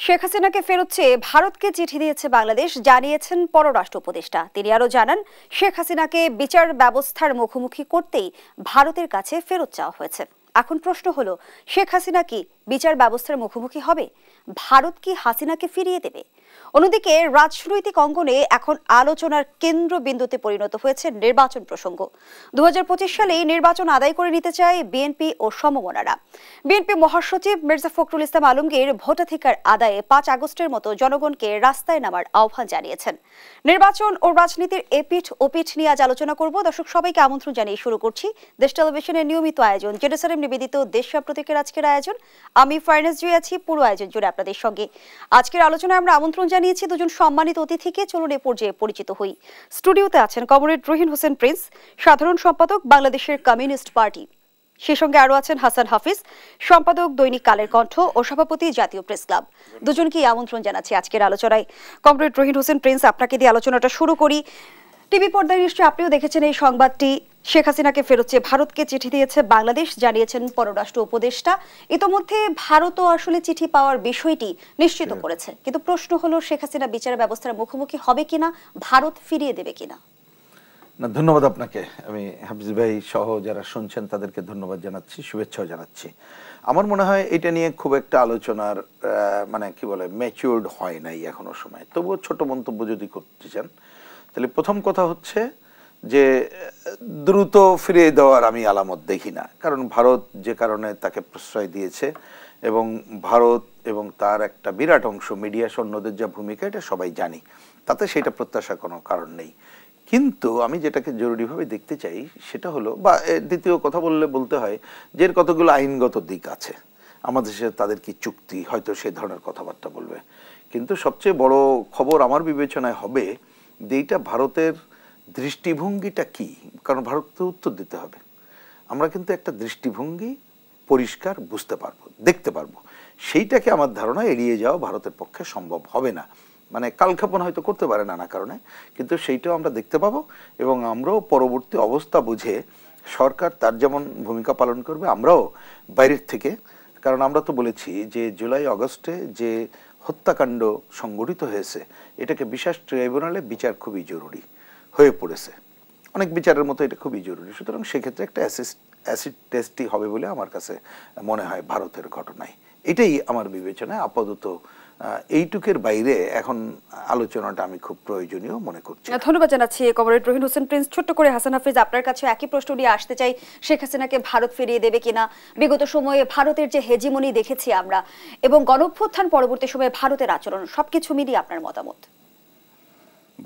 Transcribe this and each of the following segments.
শেখ হাসিনাকে ফেরত চেয়ে ভারতকে চিঠি দিয়েছে বাংলাদেশ, জানিয়েছেন পররাষ্ট্র উপদেষ্টা। তিনি আরও জানান, শেখ হাসিনাকে বিচার ব্যবস্থার মুখোমুখি করতেই ভারতের কাছে ফেরত চাওয়া হয়েছে। এখন প্রশ্ন হলো, শেখ হাসিনা কি বিচার ব্যবস্থার মুখোমুখি হবে? ভারত কি হাসিনাকে ফিরিয়ে দেবে? অন্যদিকে রাজনৈতিক অঙ্গনে এখন আলোচনার কেন্দ্রবিন্দুতে পরিণত হয়েছে নির্বাচন প্রসঙ্গ। 2025 সালেই নির্বাচন আদায় করে নিতে চায় বিএনপি ও সমমনারা। বিএনপি মহাসচিব মির্জা ফখরুল ইসলাম আলমগীর ভোটাধিকার আদায়ে 5 আগস্টের মতো জনগণকে রাস্তায় নামার আহ্বান জানিয়েছেন। নির্বাচন ও রাজনীতির এপিঠ ওপিঠ নিয়ে আজ আলোচনা করব। দর্শক সবাইকে আমন্ত্রণ জানিয়ে শুরু করছি দেশ টেলিভিশনের নিয়মিত আয়োজন জেরুসালেম নিবেদিত দেশ সাম্প্রতিকের আজকের আয়োজন। আমি ফারনাজ জুই আছি পুরো আয়োজন জুড়ে আপনাদের সঙ্গে। আজকের আলোচনায় আমরা আমন্ত্রণ জানিয়েছি দুজন সম্মানিত অতিথিকে। চলুন এ পর্যায়ে পরিচিত হই। স্টুডিওতে আছেন কমরেড রহিন হোসেন প্রিন্স, সাধারণ সম্পাদক বাংলাদেশের কমিউনিস্ট পার্টি। সেই সঙ্গে আরো আছেন হাসান হাফিজ, সম্পাদক দৈনিক কালের কণ্ঠ ও সভাপতি জাতীয় প্রেস ক্লাব। দুজনকেই আমন্ত্রণ জানাচ্ছি আজকের আলোচনায়। কমরেড রহিন হোসেন প্রিন্স, আপনাকে দিয়ে আলোচনাটা শুরু করি। টিভি পর্দায় নিশ্চয়ই আপনিও দেখেছেন এই সংবাদটি। শেখ হাসিনাকে ফেরত চেয়ে ভারতকে চিঠি দিয়েছে বাংলাদেশ, জানিয়েছেন পররাষ্ট্র উপদেষ্টা। ইতোমধ্যে ভারতও আসলে চিঠি পাওয়ার বিষয়টি নিশ্চিত করেছে, কিন্তু প্রশ্ন হলো, শেখ হাসিনা বিচার ব্যবস্থার মুখোমুখি হবে কিনা, ভারত ফিরিয়ে দেবে কিনা? না, ধন্যবাদ আপনাকে। আমি হাফিজ ভাই সহ যারা শুনছেন তাদেরকে ধন্যবাদ জানাচ্ছি, শুভেচ্ছাও জানাচ্ছি। আমার মনে হয় এটা নিয়ে খুব একটা আলোচনার মানে কি বলে ম্যাচিউরড হয় নাই এখনো সময়। তবুও ছোট মন্তব্য যদি করতে চান, তাহলে প্রথম কথা হচ্ছে যে দ্রুত ফিরিয়ে দেওয়ার আমি আলামত দেখি না। কারণ ভারত যে কারণে তাকে প্রশ্রয় দিয়েছে এবং ভারত এবং তার একটা বিরাট অংশ মিডিয়া সৈন্যদের যা ভূমিকা এটা সবাই জানি, তাতে সেটা প্রত্যাশার কোনো কারণ নেই। কিন্তু আমি যেটাকে জরুরিভাবে দেখতে চাই সেটা হলো, বা দ্বিতীয় কথা বলতে হয় যে এর কতগুলো আইনগত দিক আছে। আমাদের সাথে তাদের কি চুক্তি, হয়তো সে ধরনের কথাবার্তা বলবে। কিন্তু সবচেয়ে বড় খবর আমার বিবেচনায় হবে যে এইটা ভারতের দৃষ্টিভঙ্গিটা কি। কারণ ভারতকে উত্তর দিতে হবে। আমরা কিন্তু একটা দৃষ্টিভঙ্গি পরিষ্কার বুঝতে পারবো, দেখতে পারবো। সেইটাকে আমার ধারণা এড়িয়ে যাওয়া ভারতের পক্ষে সম্ভব হবে না। মানে কালক্ষেপণ হয়তো করতে পারে নানা কারণে, কিন্তু সেইটাও আমরা দেখতে পাবো এবং আমরাও পরবর্তী অবস্থা বুঝে সরকার তার যেমন ভূমিকা পালন করবে, আমরাও বাইরের থেকে। কারণ আমরা তো বলেছি যে জুলাই আগস্টে যে হত্যাকাণ্ড সংগঠিত হয়েছে এটাকে বিশেষ ট্রাইব্যুনালে বিচার খুবই জরুরি হয়ে পড়েছে, অনেক বিচারের মতো এটা খুবই জরুরি। সুতরাং সেক্ষেত্রে একটা অ্যাসিড টেস্টই হবে বলে আমার কাছে মনে হয় ভারতের ঘটনায়। এটাই আমার বিবেচনায় আপাতত এইটুকের বাইরে এখন আলোচনাটা আমি খুব প্রয়োজনীয় মনে করছি। ধন্যবাদ জানাচ্ছি কমরেড রহিন হোসেন প্রিন্স। ছোট্ট করে হাসান হাফিজ, আপনার কাছে একই প্রশ্ন নিয়ে আসতে চাই, শেখ হাসিনাকে ভারত ফিরিয়ে দেবে কিনা? বিগত সময়ে ভারতের যে হেজিমনি দেখেছি আমরা এবং গণঅভ্যুত্থান পরবর্তী সময়ে ভারতের আচরণ, সবকিছু মিলিয়ে আপনার মতামত।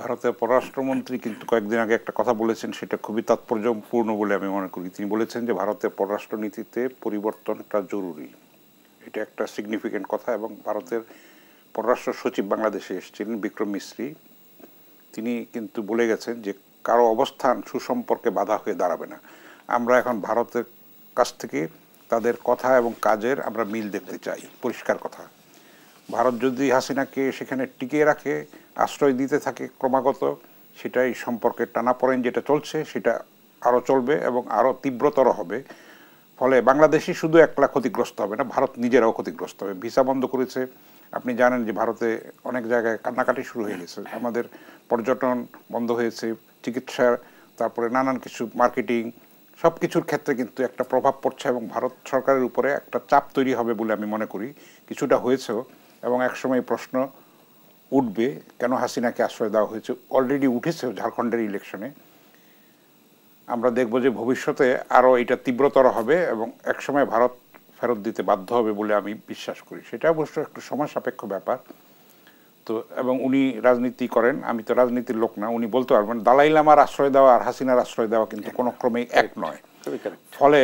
ভারতের পররাষ্ট্রমন্ত্রী কিন্তু কয়েকদিন আগে একটা কথা বলেছেন, সেটা খুবই তাৎপর্যপূর্ণ বলে আমি মনে করি। তিনি বলেছেন যে ভারতের পররাষ্ট্রনীতিতে পরিবর্তনটা জরুরি। এটা একটা সিগনিফিকেন্ট কথা। এবং ভারতের পররাষ্ট্র সচিব বাংলাদেশে এসেছিলেন বিক্রম মিশ্রি, তিনি কিন্তু বলে গেছেন যে কারো অবস্থান সুসম্পর্কে বাধা হয়ে দাঁড়াবে না। আমরা এখন ভারতের কাছ থেকে তাদের কথা এবং কাজের আমরা মিল দেখতে চাই, পরিষ্কার কথা। ভারত যদি হাসিনাকে সেখানে টিকিয়ে রাখে, আশ্রয় দিতে থাকে ক্রমাগত, সেটাই সম্পর্কের টানাপোড়েন যেটা চলছে সেটা আরও চলবে এবং আরও তীব্রতর হবে। ফলে বাংলাদেশই শুধু একলা ক্ষতিগ্রস্ত হবে না, ভারত নিজেরাও ক্ষতিগ্রস্ত হবে। ভিসা বন্ধ করেছে, আপনি জানেন যে ভারতে অনেক জায়গায় কান্নাকাটি শুরু হয়ে গেছে। আমাদের পর্যটন বন্ধ হয়েছে, চিকিৎসা, তারপরে নানান কিছু মার্কেটিং, সব কিছুর ক্ষেত্রে কিন্তু একটা প্রভাব পড়ছে এবং ভারত সরকারের উপরে একটা চাপ তৈরি হবে বলে আমি মনে করি। কিছুটা হয়েছেও এবং একসময় প্রশ্ন উঠবে কেন হাসিনাকে আশ্রয় দেওয়া হয়েছে। অলরেডি উঠেছেও ঝাড়খণ্ডের ইলেকশনে। আমরা দেখব যে ভবিষ্যতে আরও এটা তীব্রতর হবে এবং একসময় ভারত ফেরত দিতে বাধ্য হবে বলে আমি বিশ্বাস করি। সেটা অবশ্য একটু সময় সাপেক্ষ ব্যাপার। তো এবং উনি রাজনীতি করেন, আমি তো রাজনীতির লোক না, উনি বলতে পারবেন দালাই লামার আশ্রয় দেওয়া আর হাসিনার আশ্রয় দেওয়া কিন্তু কোনো ক্রমেই এক নয়। ফলে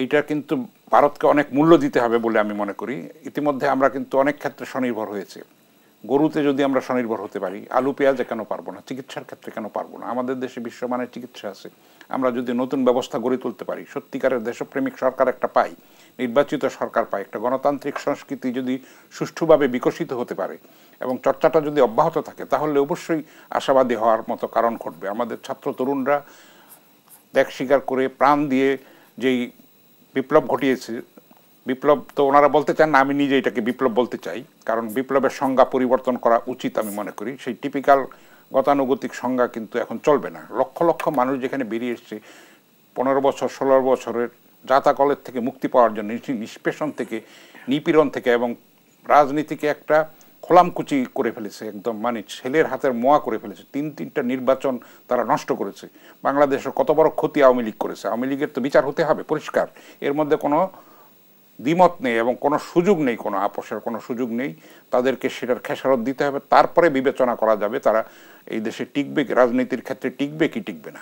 এইটা কিন্তু ভারতকে অনেক মূল্য দিতে হবে বলে আমি মনে করি। ইতিমধ্যে আমরা কিন্তু অনেক ক্ষেত্রে স্বনির্ভর হয়েছে। গরুতে যদি আমরা স্বনির্ভর হতে পারি, আলু পেঁয়াজে কেন পারবো না? চিকিৎসার ক্ষেত্রে কেন পারবো না? আমাদের দেশে বিশ্বমানের চিকিৎসা আছে। আমরা যদি নতুন ব্যবস্থা গড়ে তুলতে পারি, সত্যিকারের দেশপ্রেমিক সরকার একটা পাই, নির্বাচিত সরকার পাই, একটা গণতান্ত্রিক সংস্কৃতি যদি সুষ্ঠুভাবে বিকশিত হতে পারে এবং চর্চাটা যদি অব্যাহত থাকে, তাহলে অবশ্যই আশাবাদী হওয়ার মতো কারণ ঘটবে। আমাদের ছাত্র তরুণরা ত্যাগ স্বীকার করে প্রাণ দিয়ে যেই বিপ্লব ঘটিয়েছে বিপ্লব তো ওনারা বলতে চান না, আমি নিজে এটাকে বিপ্লব বলতে চাই, কারণ বিপ্লবের সংজ্ঞা পরিবর্তন করা উচিত আমি মনে করি। সেই টিপিক্যাল গতানুগতিক সংজ্ঞা কিন্তু এখন চলবে না। লক্ষ লক্ষ মানুষ যেখানে বেরিয়ে এসছে 15 বছর 16 বছরের যাতাকলের থেকে মুক্তি পাওয়ার জন্য, নিষ্পেষণ থেকে, নিপীড়ন থেকে, এবং রাজনীতিকে একটা খোলামকুচি করে ফেলেছে, একদম মানে ছেলের হাতের মোয়া করে ফেলেছে। তিনটা নির্বাচন তারা নষ্ট করেছে। বাংলাদেশের কত বড় ক্ষতি আওয়ামী লীগ করেছে। আওয়ামী লীগের তো বিচার হতে হবে পরিষ্কার, এর মধ্যে কোনো দ্বিমত নেই এবং কোনো সুযোগ নেই, কোনো আপোষের কোনো সুযোগ নেই। তাদেরকে সেটার খেসারত দিতে হবে, তারপরে বিবেচনা করা যাবে তারা এই দেশে টিকবে, রাজনীতির ক্ষেত্রে টিকবে কি টিকবে না।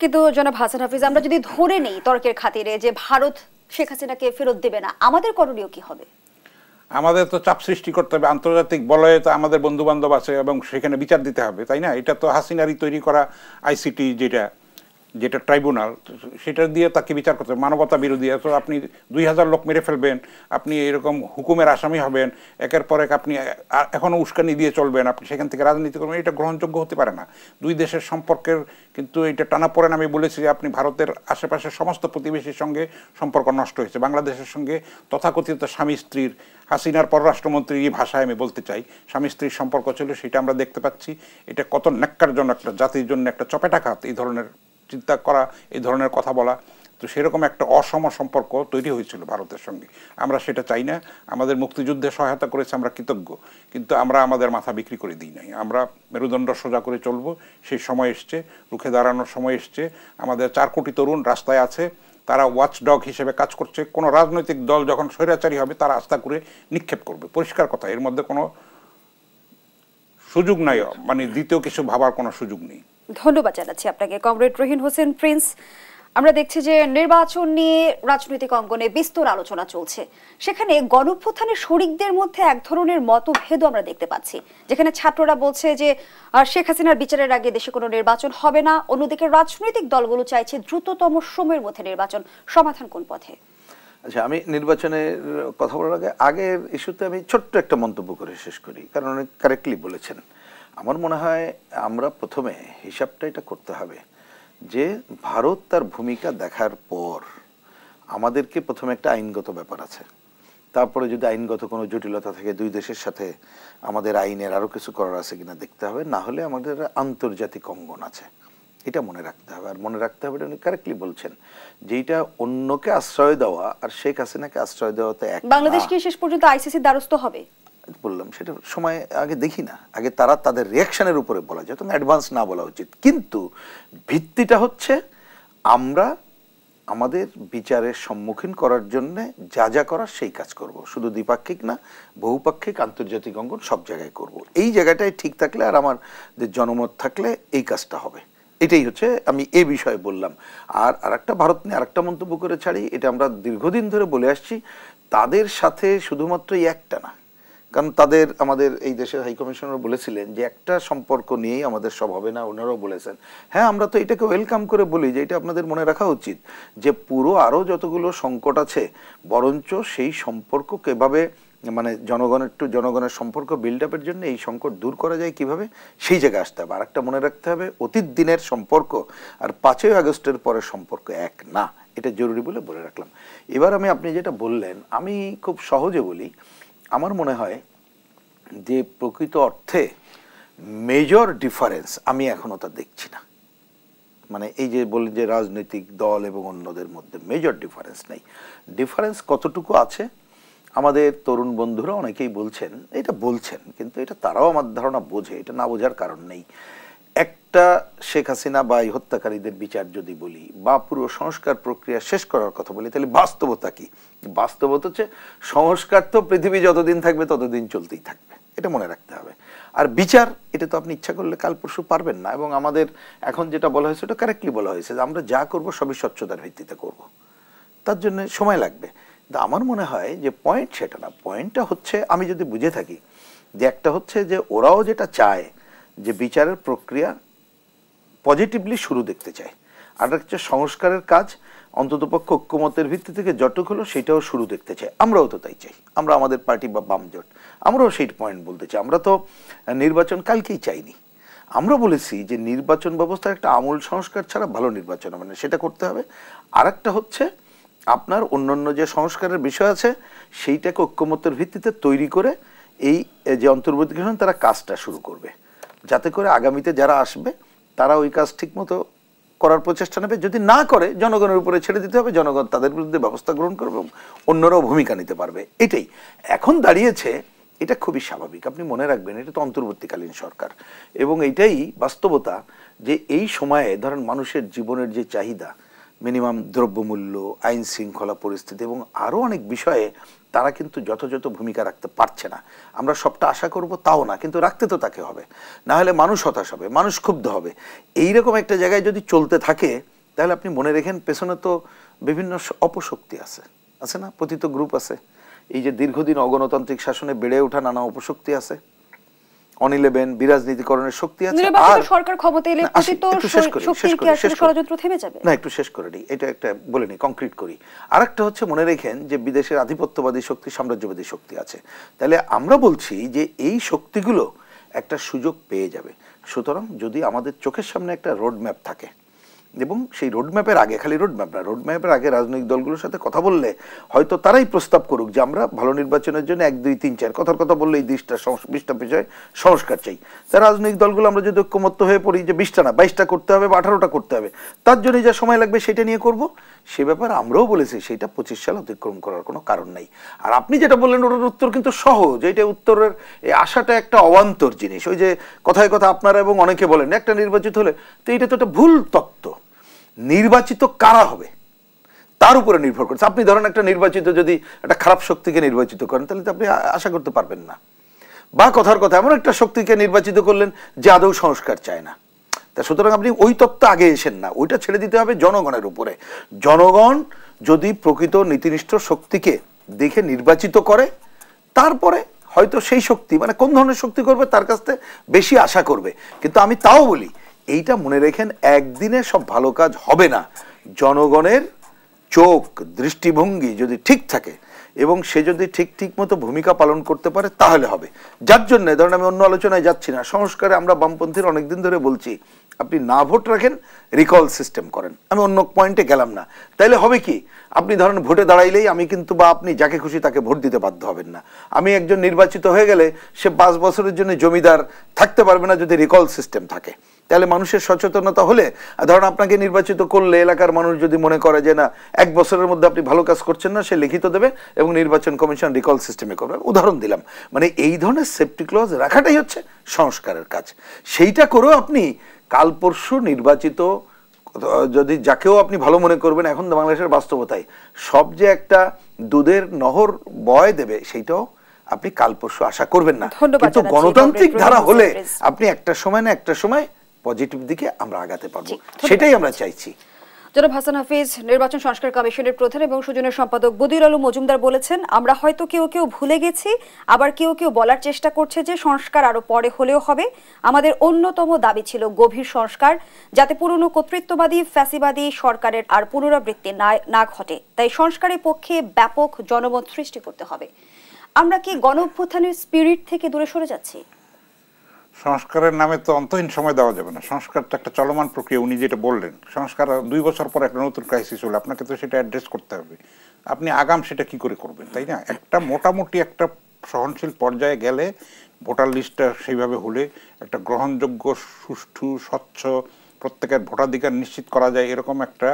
কিন্তু জনাব হাসান হাফিজ, আমরা যদি ধরে নেই তর্কের খাতিরে যে ভারত শেখ হাসিনাকে ফেরত দেবে না, আমাদের করণীয় কি হবে? আমাদের তো চাপ সৃষ্টি করতে হবে, আন্তর্জাতিক বলয়ে তো আমাদের বন্ধু বান্ধব আছে এবং সেখানে বিচার দিতে হবে, তাই না? এটা তো হাসিনারই তৈরি করা আইসিটি যেটা ট্রাইব্যুনাল, সেটা দিয়ে তাকে বিচার করতে হবে। মানবতা বিরোধী, তো আপনি 2000 লোক মেরে ফেলবেন, আপনি এরকম হুকুমের আসামি হবেন, একের পর এক আপনি এখনও উস্কানি দিয়ে চলবেন, আপনি সেখান থেকে রাজনীতি করবেন, এটা গ্রহণযোগ্য হতে পারে না। দুই দেশের সম্পর্কের কিন্তু এটা টানাপোড়েন। আমি বলেছি যে আপনি ভারতের আশেপাশের সমস্ত প্রতিবেশীর সঙ্গে সম্পর্ক নষ্ট হয়েছে। বাংলাদেশের সঙ্গে তথাকথিত স্বামী স্ত্রীর, হাসিনার পররাষ্ট্রমন্ত্রীর এই ভাষায় আমি বলতে চাই, স্বামী স্ত্রীর সম্পর্ক ছিল, সেটা আমরা দেখতে পাচ্ছি। এটা কত ন্যাক্কারজনক একটা জাতির জন্য একটা চপেটাঘাত এই ধরনের চিন্তা করা, এই ধরনের কথা বলা। তো সেরকম একটা অসম সম্পর্ক তৈরি হয়েছিল ভারতের সঙ্গে, আমরা সেটা চাই না। আমাদের মুক্তিযুদ্ধে সহায়তা করেছে, আমরা কৃতজ্ঞ, কিন্তু আমরা আমাদের মাথা বিক্রি করে দিই নাই। আমরা মেরুদণ্ড সোজা করে চলবো, সেই সময় এসছে, রুখে দাঁড়ানোর সময় এসছে। আমাদের 4 কোটি তরুণ রাস্তায় আছে, তারা ওয়াচডগ হিসেবে কাজ করছে। কোনো রাজনৈতিক দল যখন স্বৈরাচারী হবে তারা আস্থা করে নিক্ষেপ করবে, পরিষ্কার কথা, এর মধ্যে কোনো সুযোগ নাই, মানে দ্বিতীয় কিছু ভাবার কোনো সুযোগ নেই। ধন্যবাদ জানাচ্ছি আপনাকে কমরেড রহিন হোসেন প্রিন্স। আমরা দেখছি যে নির্বাচন নিয়ে রাজনৈতিক অঙ্গনে বিস্তর আলোচনা চলছে, সেখানে গণঅভ্যুত্থানের শরিকদের মধ্যে এক ধরনের মতভেদও আমরা দেখতে পাচ্ছি, যেখানে ছাত্ররা বলছে যে শেখ হাসিনার বিচারের আগে দেশে কোনো নির্বাচন হবে না, অন্যদিকে রাজনৈতিক দলগুলো চাইছে দ্রুততম সময়ের মধ্যে নির্বাচন। সমাধান কোন পথে? আচ্ছা, আমি নির্বাচনের কথা বলার আগে আগের ইস্যুতে আমি ছোট্ট একটা মন্তব্য করে শেষ করি, কারণ অনেক কারেক্টলি বলেছেন। আমার মনে হয় আমরা প্রথমে হিসাবটা এটা করতে হবে যে ভারত তার ভূমিকা দেখার পর আমাদেরকে প্রথমে একটা আইনগত ব্যাপার আছে, তারপরে যদি আইনগত কোনো জটিলতা থাকে দুই দেশের সাথে আমাদের আইনের আরও কিছু করার আছে কিনা দেখতে হবে, না হলে আমাদের আন্তর্জাতিক অঙ্গন আছে, এটা মনে রাখতে হবে। আর মনে রাখতে হবে, এটা উনি কারেক্টলি বলছেন, যেটা অন্যকে আশ্রয় দেওয়া আর শেখ হাসিনাকে আশ্রয় দেওয়াতে এক। বাংলাদেশ কি শেষ পর্যন্ত আইসিসির দ্বারস্থ হবে? বললাম সেটা সময় আগে দেখি না, আগে তারা তাদের রিয়াকশনের উপরে বলা যায়, তখন অ্যাডভান্স না বলা উচিত। কিন্তু ভিত্তিটা হচ্ছে আমরা আমাদের বিচারের সম্মুখীন করার জন্য যা যা করার সেই কাজ করব, শুধু দ্বিপাক্ষিক না, বহুপাক্ষিক, আন্তর্জাতিক অঙ্গন সব জায়গায় করব। এই জায়গাটায় ঠিক থাকলে আর আমাদের জনমত থাকলে এই কাজটা হবে। এটাই হচ্ছে আমি এই বিষয়ে বললাম। আর আরেকটা ভারত নিয়ে আরেকটা মন্তব্য করে ছাড়ি, এটা আমরা দীর্ঘদিন ধরে বলে আসছি, তাদের সাথে শুধুমাত্র একটা না, কারণ তাদের আমাদের এই দেশের হাই কমিশনার বলেছিলেন যে একটা সম্পর্ক নিয়েই আমাদের সব হবে না, ওনারাও বলেছেন। হ্যাঁ, আমরা তো এটাকে ওয়েলকাম করে বলি যে এটা আপনাদের মনে রাখা উচিত যে পুরো আরও যতগুলো সংকট আছে, বরঞ্চ সেই সম্পর্ক কিভাবে মানে জনগণের সম্পর্ক বিল্ড আপের জন্য এই সংকট দূর করা যায় কিভাবে, সেই জায়গায় আসতে হবে। আর একটা মনে রাখতে হবে, অতীত দিনের সম্পর্ক আর 5ই আগস্টের পরের সম্পর্ক এক না, এটা জরুরি বলে রাখলাম। এবার আপনি যেটা বললেন, আমি খুব সহজে বলি, আমার মনে হয় যে প্রকৃত অর্থে মেজর ডিফারেন্স আমি এখনো তা দেখছি না। মানে এই যে বললেন যে রাজনৈতিক দল এবং অন্যদের মধ্যে মেজর ডিফারেন্স নেই, ডিফারেন্স কতটুকু আছে আমাদের তরুণ বন্ধুরা অনেকেই বলছেন, কিন্তু এটা তারাও আমার ধারণা বোঝে, এটা না বোঝার কারণ নেই। একটা শেখ হাসিনা বা এই হত্যাকারীদের বিচার যদি বলি বা পুরো সংস্কার প্রক্রিয়া শেষ করার কথা বলি, তাহলে বাস্তবতা কি? বাস্তবতা হচ্ছে সংস্কার তো পৃথিবী যতদিন থাকবে ততদিন চলতেই থাকবে, এটা মনে রাখতে হবে। আর বিচার, এটা তো আপনি ইচ্ছা করলে কাল পরশু পারবেন না। এবং আমাদের এখন যেটা বলা হয়েছে ওটা কারেক্টলি বলা হয়েছে যে আমরা যা করব সবই স্বচ্ছতার ভিত্তিতে করব, তার জন্য সময় লাগবে। কিন্তু আমার মনে হয় যে পয়েন্ট সেটা না, পয়েন্টটা হচ্ছে আমি যদি বুঝে থাকি যে একটা হচ্ছে যে ওরাও যেটা চায় যে বিচারের প্রক্রিয়া পজিটিভলি শুরু দেখতে চায়, আর একটা সংস্কারের কাজ অন্ততপক্ষ ঐক্যমতের ভিত্তি থেকে যতটুকু হলো সেটাও শুরু দেখতে চাই। আমরাও তো তাই চাই, আমরা আমাদের পার্টি বা বাম জোট আমরাও সেই পয়েন্ট বলতে চাই। আমরা তো নির্বাচন কালকেই চাইনি, আমরা বলেছি যে নির্বাচন ব্যবস্থার একটা আমূল সংস্কার ছাড়া ভালো নির্বাচন হবে না, সেটা করতে হবে। আর একটা হচ্ছে আপনার অন্যান্য যে সংস্কারের বিষয় আছে সেইটাকে ঐক্যমত্যের ভিত্তিতে তৈরি করে এই যে অন্তর্বর্তীকালীন তারা কাজটা শুরু করবে, যাতে করে আগামীতে যারা আসবে তারা ওই কাজ ঠিকমতো করার প্রচেষ্টা নেবে। যদি না করে জনগণের উপরে ছেড়ে দিতে হবে, জনগণ তাদের বিরুদ্ধে ব্যবস্থা গ্রহণ করবে, অন্যরাও ভূমিকা নিতে পারবে। এটাই এখন দাঁড়িয়েছে, এটা খুবই স্বাভাবিক। আপনি মনে রাখবেন এটা তো অন্তর্বর্তীকালীন সরকার, এবং এইটাই বাস্তবতা যে এই সময়ে ধরেন মানুষের জীবনের যে চাহিদা, মিনিমাম দ্রব্যমূল্য, আইন শৃঙ্খলা পরিস্থিতি এবং আরও অনেক বিষয়ে তারা কিন্তু যথাযথ ভূমিকা রাখতে পারছে না। আমরা সবটা আশা করব তাও না, কিন্তু রাখতে তো তাকে হবে, না হলে মানুষ হতাশ হবে, মানুষ ক্ষুব্ধ হবে। এইরকম একটা জায়গায় যদি চলতে থাকে তাহলে আপনি মনে রেখেন পেছনে তো বিভিন্ন অপশক্তি আছে না, পতিত গ্রুপ আছে, এই যে দীর্ঘদিন অগণতান্ত্রিক শাসনে বেড়ে ওঠা নানা অপশক্তি আছে, অনিলেবেন বিরাজনীতিকরণের শক্তি আছে। আর সরকার ক্ষমতায় এলে পতিত শক্তির কি আসলে ষড়যন্ত্র থেমে যাবে না? একটু শেষ করে দিই, এটা একটা বলে নিই, কংক্রিট করি। আরেকটা হচ্ছে মনে রেখেন যে বিদেশের আধিপত্যবাদী শক্তি, সাম্রাজ্যবাদী শক্তি আছে। তাহলে আমরা বলছি যে এই শক্তিগুলো একটা সুযোগ পেয়ে যাবে। সুতরাং যদি আমাদের চোখের সামনে একটা রোড ম্যাপ থাকে, এবং সেই রোডম্যাপের আগে, খালি রোডম্যাপ না, রোডম্যাপের আগে রাজনৈতিক দলগুলোর সাথে কথা বললে হয়তো তারাই প্রস্তাব করুক যে আমরা ভালো নির্বাচনের জন্য 1, 2, 3, 4 কথার কথা বললে এই 20টা বিষয়ে সংস্কার চাই। তার রাজনৈতিক দলগুলো আমরা যদি ঐক্যমত্য হয়ে পড়ি যে 20টা না 22টা করতে হবে বা 18টা করতে হবে, তার জন্য যা সময় লাগবে সেটা নিয়ে করব, সে ব্যাপারে আমরাও বলেছি সেটা 25 সাল অতিক্রম করার কোনো কারণ নাই। আর আপনি যেটা বললেন ওটার উত্তর কিন্তু সহজ, এইটা উত্তরের এই আশাটা একটা অবান্তর জিনিস। ওই যে কথায় কথা আপনারা এবং অনেকে বলেন একটা নির্বাচিত হলে, তো এটা তো একটা ভুল তত্ত্ব। নির্বাচিত কারা হবে তার উপরে নির্ভর করছে। আপনি ধরেন একটা নির্বাচিত যদি একটা খারাপ শক্তিকে নির্বাচিত করেন তাহলে তো আপনি আশা করতে পারবেন না। বা কথার কথা এমন একটা শক্তিকে নির্বাচিত করলেন যে আদৌ সংস্কার চায় না। তা সুতরাং আপনি ওই তত্ত্ব আগে এসেন না, ওইটা ছেড়ে দিতে হবে জনগণের উপরে। জনগণ যদি প্রকৃত নীতিনিষ্ঠ শক্তিকে দেখে নির্বাচিত করে, তারপরে হয়তো সেই শক্তি মানে কোন ধরনের শক্তি করবে তার কাছ থেকে বেশি আশা করবে। কিন্তু আমি তাও বলি এইটা মনে রেখেন, একদিনে সব ভালো কাজ হবে না। জনগণের চোখ দৃষ্টিভঙ্গি যদি ঠিক থাকে এবং সে যদি ঠিক মতো ভূমিকা পালন করতে পারে তাহলে হবে। যার জন্য ধরেন আমি অন্য আলোচনায় যাচ্ছি না, সংস্কারে আমরা বামপন্থীর অনেকদিন ধরে বলছি আপনি না ভোট রাখেন, রিকল সিস্টেম করেন। আমি অন্য পয়েন্টে গেলাম না। তাইলে হবে কি, আপনি ধরেন ভোটে দাঁড়াইলেই আমি কিন্তু বা আপনি যাকে খুশি তাকে ভোট দিতে বাধ্য হবেন না। আমি একজন নির্বাচিত হয়ে গেলে সে 5 বছরের জন্য জমিদার থাকতে পারবে না যদি রিকল সিস্টেম থাকে। তাহলে মানুষের সচেতনতা হলে, ধরেন আপনাকে নির্বাচিত করলে এলাকার মানুষ যদি মনে করে যে না 1 বছরের মধ্যে আপনি ভালো কাজ করছেন না, সে লিখিত দেবে এবং নির্বাচন কমিশন রিকল সিস্টেমে করবে। উদাহরণ দিলাম, মানে এই ধরনের সেফটি ক্লজ রাখাটাই হচ্ছে সংস্কারের কাজ। সেইটা করেও আপনি কাল পরশু নির্বাচিত যদি যাকেও আপনি ভালো মনে করবেন, এখন বাংলাদেশের বাস্তবতায় সব যে একটা দুধের নহর বয় দেবে সেইটাও আপনি কাল পরশু আশা করবেন না। কিন্তু গণতান্ত্রিক ধারা হলে আপনি একটা সময় না একটা সময় পজিটিভ দিকে আমরা আগাতে পারবো, সেটাই আমরা চাইছি। জনাব হাসান হাফিজ, নির্বাচন সংস্কার কমিশনের প্রধান এবং সুজনের সম্পাদক বদিউল আলম মজুমদার বলেছেন, আমরা হয়তো কেউ ভুলে গেছি, আবার কেউ বলার চেষ্টা করছে যে সংস্কার আরো পরে হলেও হবে। আমাদের অন্যতম দাবি ছিল গভীর সংস্কার, যাতে পুরনো কর্তৃত্ববাদী ফ্যাসিবাদী সরকারের আর পুনরাবৃত্তি না ঘটে। তাই সংস্কারের পক্ষে ব্যাপক জনমত সৃষ্টি করতে হবে। আমরা কি গণ অভ্যুত্থানের স্পিরিট থেকে দূরে সরে যাচ্ছি? সংস্কারের নামে তো অন্তহীন সময় দেওয়া যাবে না। সংস্কার তো একটা চলমান প্রক্রিয়া। উনি যেটা বললেন, সংস্কার 2 বছর পর একটা নতুন ক্রাইসিস হলে আপনাকে তো সেটা অ্যাড্রেস করতে হবে। আপনি আগাম সেটা কি করে করবেন, তাই না? একটা মোটামুটি একটা সহনশীল পর্যায়ে গেলে, ভোটার লিস্টটা সেইভাবে হলে একটা গ্রহণযোগ্য, সুষ্ঠু, স্বচ্ছ, প্রত্যেকের ভোটাধিকার নিশ্চিত করা যায় এরকম একটা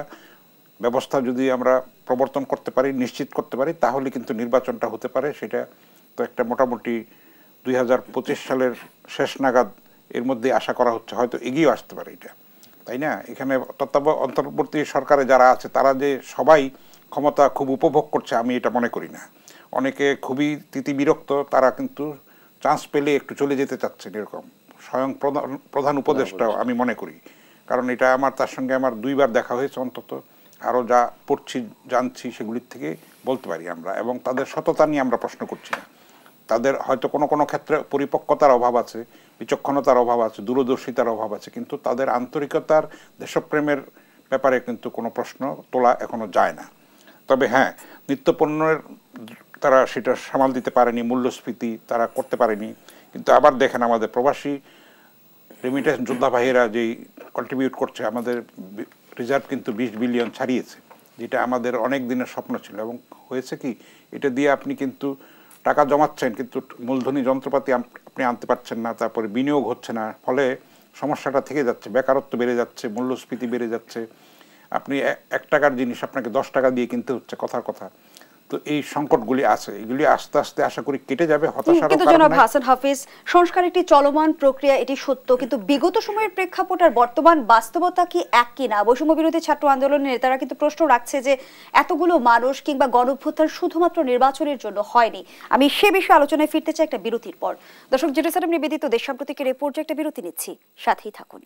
ব্যবস্থা যদি আমরা প্রবর্তন করতে পারি, নিশ্চিত করতে পারি, তাহলে কিন্তু নির্বাচনটা হতে পারে। সেটা তো একটা মোটামুটি 2025 সালের শেষ নাগাদ এর মধ্যে আশা করা হচ্ছে, হয়তো এগিয়ে আসতে পারে এটা, তাই না? এখানে অন্তর্বর্তী সরকারে যারা আছে তারা যে সবাই ক্ষমতা খুব উপভোগ করছে আমি এটা মনে করি না। অনেকে খুবই তিতিবিরক্ত, তারা কিন্তু চান্স পেলে একটু চলে যেতে চাচ্ছেন, এরকম স্বয়ং প্রধান উপদেষ্টাও আমি মনে করি। কারণ এটা তার সঙ্গে আমার 2 বার দেখা হয়েছে অন্তত, আরও যা পড়ছি জানছি সেগুলির থেকে বলতে পারি আমরা। এবং তাদের সততা নিয়ে আমরা প্রশ্ন করছি না। তাদের হয়তো কোনো ক্ষেত্রে পরিপক্কতার অভাব আছে, বিচক্ষণতার অভাব আছে, দূরদর্শিতার অভাব আছে, কিন্তু তাদের আন্তরিকতার, দেশপ্রেমের ব্যাপারে কিন্তু কোনো প্রশ্ন তোলা এখনো যায় না। তবে হ্যাঁ, নিত্যপণ্যের তারা সেটা সামাল দিতে পারেনি, মূল্যস্ফীতি তারা করতে পারেনি। কিন্তু আবার দেখেন আমাদের প্রবাসী রেমিটেন্স যোদ্ধা ভাইয়েরা যেই কন্ট্রিবিউট করছে, আমাদের রিজার্ভ কিন্তু 20 বিলিয়ন ছাড়িয়েছে। যেটা আমাদের অনেক দিনের স্বপ্ন ছিল। এবং হয়েছে কি, এটা দিয়ে আপনি কিন্তু টাকা জমাচ্ছেন, কিন্তু মূলধনী যন্ত্রপাতি আপনি আনতে পারছেন না, তারপরে বিনিয়োগ হচ্ছে না, ফলে সমস্যাটা থেকে যাচ্ছে, বেকারত্ব বেড়ে যাচ্ছে, মূল্যস্ফীতি বেড়ে যাচ্ছে। আপনি 1 টাকার জিনিস আপনাকে 10 টাকা দিয়ে কিনতে হচ্ছে, কথার কথা। তো এই সংকটগুলি আছে, এগুলি আস্তে আস্তে আশা করি কেটে যাবে। হতাশার কিন্তু জনাব হাসান হাফিজ, সংস্কার একটি চলমান প্রক্রিয়া, এটি সত্য, কিন্তু বিগত সময়ের প্রেক্ষাপট আর বর্তমান বাস্তবতা কি এক কিনা? বৈষম্য বিরোধী ছাত্র আন্দোলনের নেতারা কিন্তু প্রশ্ন রাখছে যে এতগুলো মানুষ কিংবা গণঅভ্যুত্থান শুধুমাত্র নির্বাচনের জন্য হয়নি। আমি সে বিষয়ে আলোচনায় ফিরতে চাই একটা বিরতির পর। দর্শক, জেরুসালেম নিবেদিত দেশ সাম্প্রতিকের এই পর্যায়ে একটা বিরতি নিচ্ছি, সাথেই থাকুন।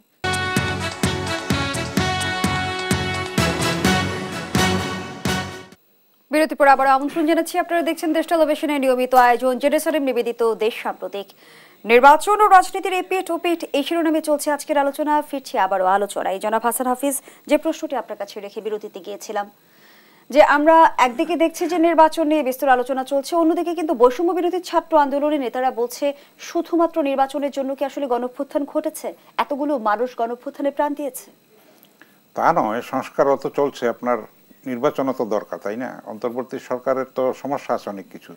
বিরতি পর আবার আমন্ত্রণ জানাচ্ছি, আপনারা দেখছেন দেশ টেলিভিশনের নিয়মিত আয়োজন জেরুসালেম নিবেদিত দেশ সাম্প্রতিক। নির্বাচন ও রাজনীতির এপিঠ ওপিঠ, এই শিরোনামে চলছে আজকের আলোচনা। ফিরছি আবারও আলোচনায়। জনাব হাসান হাফিজ, যে প্রশ্নটি আপনার কাছে রেখে বিরতিতে গিয়েছিলাম, যে আমরা একদিকে দেখছি যে নির্বাচন নিয়ে বিস্তর আলোচনা চলছে, অন্যদিকে কিন্তু বৈষম্য বিরোধী ছাত্র আন্দোলনের নেতারা বলছে শুধুমাত্র নির্বাচনের জন্য কি আসলে গণঅভ্যুত্থান ঘটেছে? এতগুলো মানুষ গণঅভ্যুত্থানে প্রাণ দিয়েছে? তা নয়, সংস্কারও তো চলছে, আপনার নির্বাচনও তো দরকার, তাই না? অন্তর্বর্তী সরকারের তো সমস্যা আছে অনেক কিছু।